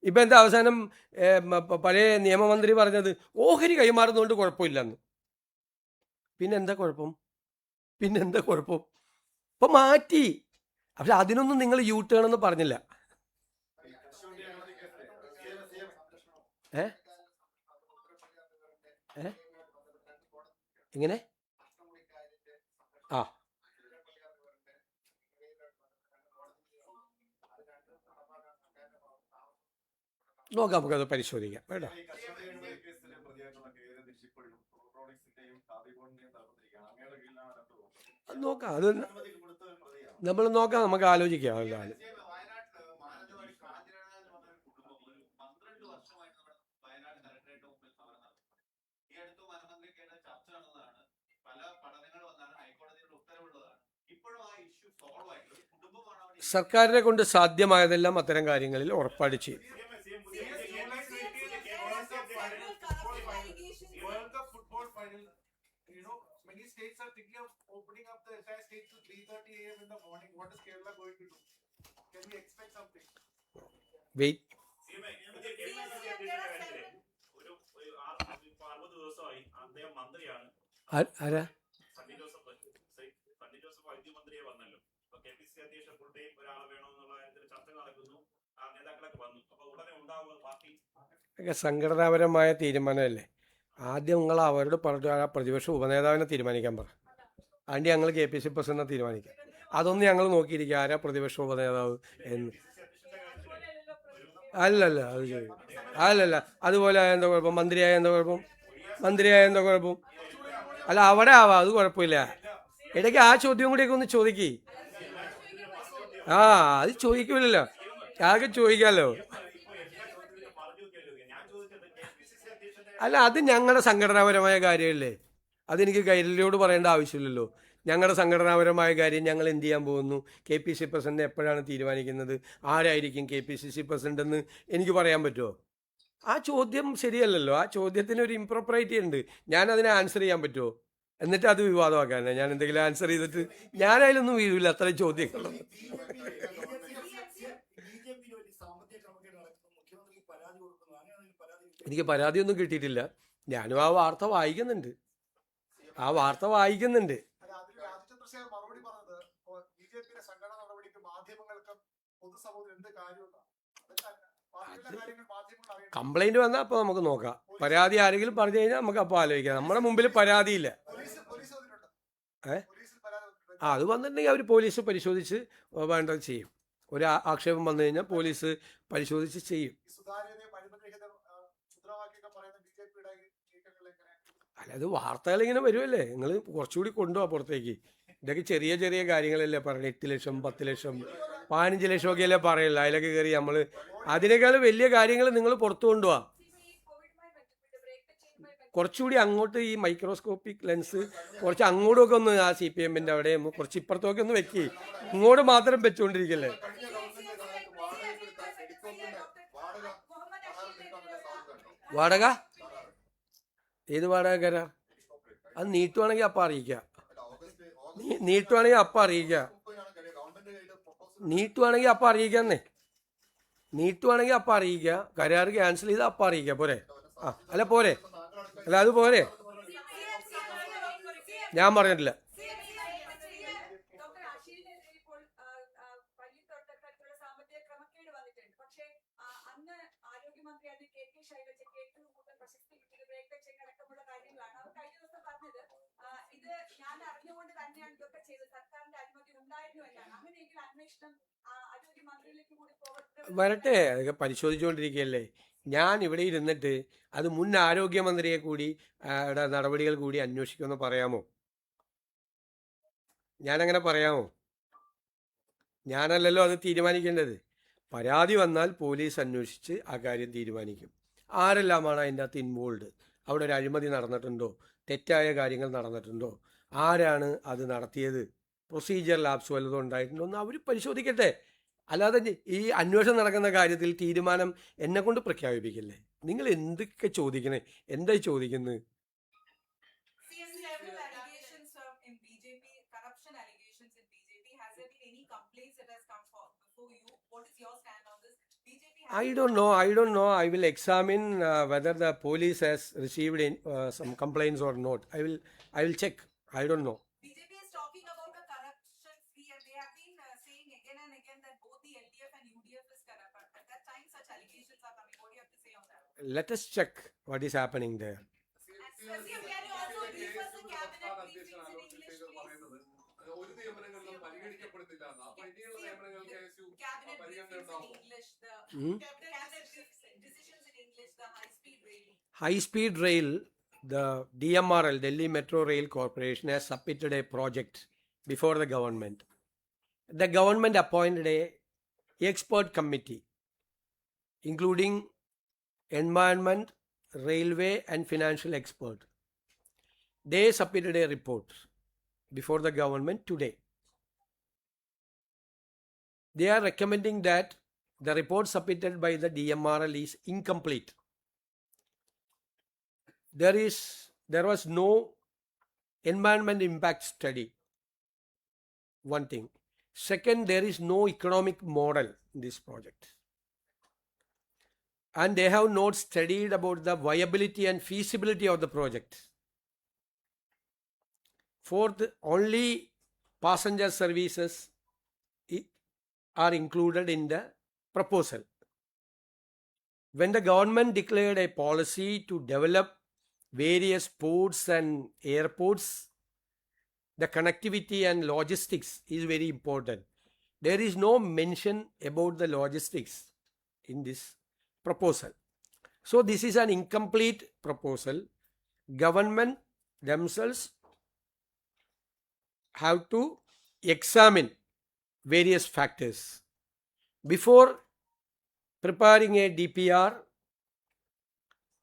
ഇപ്പം എന്താ അവസാനം പഴയ നിയമമന്ത്രി പറഞ്ഞത് ഓഹരി കൈമാറുന്നതുകൊണ്ട് കുഴപ്പമില്ലെന്ന്. പിന്നെന്താ കുഴപ്പം? ഇപ്പം മാറ്റി. പക്ഷെ അതിനൊന്നും നിങ്ങൾ U-turn എന്ന് പറഞ്ഞില്ല. എങ്ങനെ? നോക്കാം, നമുക്കത് പരിശോധിക്കാം. വേണ്ട, നോക്കാം, അത് നമ്മൾ നോക്കാം, നമുക്ക് ആലോചിക്കാം. സർക്കാരിനെ കൊണ്ട് സാധ്യമായതെല്ലാം അത്തരം കാര്യങ്ങളിൽ ഉറപ്പാട് ചെയ്യും. വെയിറ്റ്, ആരാ? ഒക്കെ സംഘടനാപരമായ തീരുമാനമല്ലേ. ആദ്യം നിങ്ങൾ അവരോട് പറഞ്ഞു ആ പ്രതിപക്ഷ ഉപനേതാവിനെ തീരുമാനിക്കാൻ പറ. അതിൻ്റെ ഞങ്ങൾ KPC പ്രസിഡന്റിനെ തീരുമാനിക്കാം. അതൊന്നും ഞങ്ങൾ നോക്കിയിരിക്കുക ആരാ പ്രതിപക്ഷ ഉപനേതാവ് എന്ന്. അല്ലല്ല അത് ചോദിക്കും. അല്ലല്ല അതുപോലെ ആയ എന്താ കുഴപ്പം? മന്ത്രിയായ എന്താ കുഴപ്പം? മന്ത്രിയായ എന്താ കുഴപ്പം? അല്ല അവിടെ ആവാം, അത് കുഴപ്പമില്ല. ഇടയ്ക്ക് ആ ചോദ്യം കൂടിയൊക്കെ ഒന്ന് ചോദിക്കേ. ആ അത് ചോദിക്കൂലല്ലോ, ആകെ ചോദിക്കാമല്ലോ. അല്ല അത് ഞങ്ങളുടെ സംഘടനാപരമായ കാര്യമല്ലേ, അതെനിക്ക് കൈരളിയോട് പറയേണ്ട ആവശ്യമില്ലല്ലോ. ഞങ്ങളുടെ സംഘടനാപരമായ കാര്യം ഞങ്ങൾ എന്ത് ചെയ്യാൻ പോകുന്നു, KPC പ്രസിഡന്റ് എപ്പോഴാണ് തീരുമാനിക്കുന്നത്, ആരായിരിക്കും KPCC പ്രസിഡന്റ് എന്ന് എനിക്ക് പറയാൻ പറ്റുമോ? ആ ചോദ്യം ശരിയല്ലല്ലോ, ആ ചോദ്യത്തിന് ഒരു ഇംപ്രോപ്പറേറ്റി ഉണ്ട്. ഞാൻ അതിനെ ആൻസർ ചെയ്യാൻ പറ്റുമോ? എന്നിട്ട് അത് വിവാദമാക്കാനേ ഞാൻ എന്തെങ്കിലും ആൻസർ ചെയ്തിട്ട് ഞാൻ അതിലൊന്നും വീഴില്ല. അത്രയും ചോദ്യങ്ങൾ എനിക്ക് പരാതിയൊന്നും കിട്ടിയിട്ടില്ല. ഞാനും ആ വാർത്ത വായിക്കുന്നുണ്ട്. കംപ്ലൈന്റ് വന്നാൽ അപ്പോൾ നമുക്ക് നോക്കാം. പരാതി ആരെങ്കിലും പറഞ്ഞു കഴിഞ്ഞാൽ നമുക്ക് അപ്പോൾ ആലോചിക്കാം. നമ്മുടെ മുമ്പിൽ പരാതിയില്ല. അത് വന്നിട്ടുണ്ടെങ്കിൽ അവർ പോലീസ് പരിശോധിച്ച് വേണ്ടത് ചെയ്യും. ഒരു ആക്ഷേപം വന്നു കഴിഞ്ഞാൽ പോലീസ് പരിശോധിച്ച് ചെയ്യും. അല്ല അത് വാർത്തകൾ ഇങ്ങനെ വരുമല്ലേ, നിങ്ങൾ കുറച്ചുകൂടി കൊണ്ടുപോവാ പുറത്തേക്ക്. ഇതൊക്കെ ചെറിയ ചെറിയ കാര്യങ്ങളല്ലേ പറയണേ. 8 ലക്ഷം 10 ലക്ഷം 15 ലക്ഷം ഒക്കെ അല്ലേ പറയില്ല. അതിലൊക്കെ കയറി നമ്മൾ അതിനേക്കാൾ വലിയ കാര്യങ്ങൾ നിങ്ങൾ പുറത്തു കൊണ്ടുപോവാ. കുറച്ചുകൂടി അങ്ങോട്ട് ഈ മൈക്രോസ്കോപ്പിക് ലെൻസ് കുറച്ച് അങ്ങോട്ടൊക്കെ ഒന്ന് ആ CPM-ന്റെ അവിടെ കുറച്ച് ഇപ്പുറത്തൊക്കെ ഒന്ന് വെക്കി. ഇങ്ങോട്ട് മാത്രം വെച്ചുകൊണ്ടിരിക്കല്ലേ. വാടക ഏത് വാടക കരാർ? അത് നീട്ടുവാണെങ്കിൽ അപ്പം അറിയിക്കുക. നീട്ടുവാണെങ്കിൽ അപ്പം അറിയിക്കുക. നീട്ടുവാണെങ്കിൽ അപ്പം അറിയിക്കാന്നേ. നീട്ടുവാണെങ്കിൽ അപ്പം അറിയിക്കുക. കരാർ ക്യാൻസൽ ചെയ്താൽ അപ്പം അറിയിക്കുക. പോരെ? അല്ല പോരെ? അല്ല അത് പോരെ? ഞാൻ പറഞ്ഞിട്ടില്ല. വരട്ടെ, അതൊക്കെ പരിശോധിച്ചുകൊണ്ടിരിക്കുകയല്ലേ. ഞാൻ ഇവിടെ ഇരുന്നിട്ട് അത് മുൻ ആരോഗ്യമന്ത്രിയെ കൂടി നടപടികൾ കൂടി അന്വേഷിക്കുമെന്ന് പറയാമോ? ഞാനങ്ങനെ പറയാമോ? ഞാനല്ലല്ലോ അത് തീരുമാനിക്കേണ്ടത്. പരാതി വന്നാൽ പോലീസ് അന്വേഷിച്ച് ആ കാര്യം തീരുമാനിക്കും. ആരെല്ലാമാണ് അതിൻ്റെ അകത്ത് ഇൻവോൾവ്, അവിടെ ഒരു അഴിമതി നടന്നിട്ടുണ്ടോ, തെറ്റായ കാര്യങ്ങൾ നടന്നിട്ടുണ്ടോ, ആരാണ് അത് നടത്തിയത്, പ്രൊസീജിയർ ലാപ്സ് വല്ലതും ഉണ്ടായിട്ടുണ്ടോ എന്ന് അവർ പരിശോധിക്കട്ടെ. അല്ലാതെ ഈ അന്വേഷണം നടക്കുന്ന കാര്യത്തിൽ തീരുമാനം എന്നെ കൊണ്ട് പ്രഖ്യാപിപ്പിക്കില്ലേ. നിങ്ങൾ എന്തൊക്കെ ചോദിക്കണേ, എന്തായി ചോദിക്കുന്നത്? I don't know. I will examine whether the police has received some complaints or not. I will check. I don't know. BJP is talking about a corruption free, and they have been saying again and again that both the LDF and UDF is corrupt. At that time, such allegations are coming. What do you have to say on that? Let us check what is happening there. Can you also brief us the cabinet briefings in English, please? Cabinet briefings in English, the cabinet decisions in English, the high-speed rail. High-speed rail, the DMRL, Delhi Metro Rail Corporation, has submitted a project before the government. The government appointed a expert committee, including environment, railway and financial expert. They submitted a report before the government today. They are recommending that the report submitted by the DMRL is incomplete. There was no environment impact study. One thing. Second, there is no economic model in this project. And they have not studied about the viability and feasibility of the project. Fourth, only passenger services are included in the proposal. when the government declared a policy to develop various ports and airports, the connectivity and logistics is very important. There is no mention about the logistics in this proposal. So this is an incomplete proposal. Government themselves have to examine various factors. Before preparing a DPR,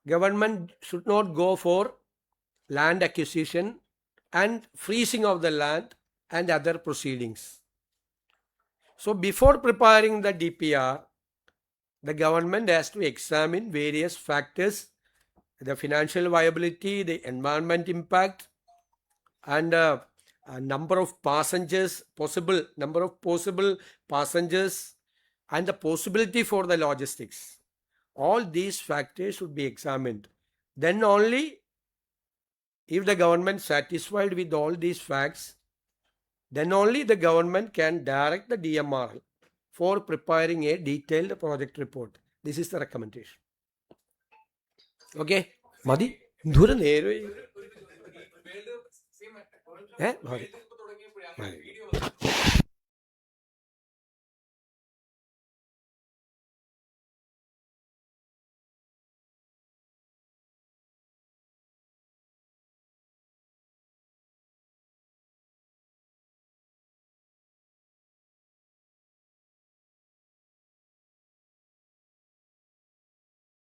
government should not go for land acquisition and freezing of the land and other proceedings. So before preparing the DPR, the government has to examine various factors, the financial viability, the environment impact, and a number of passengers, possible number of possible passengers, and the possibility for the logistics. All these factors should be examined. Then only, if the government satisfied with all these facts, then only the government can direct the DMRL for preparing a detailed project report. This is the recommendation. Okay? മതി ദൂരം നേരെ മതി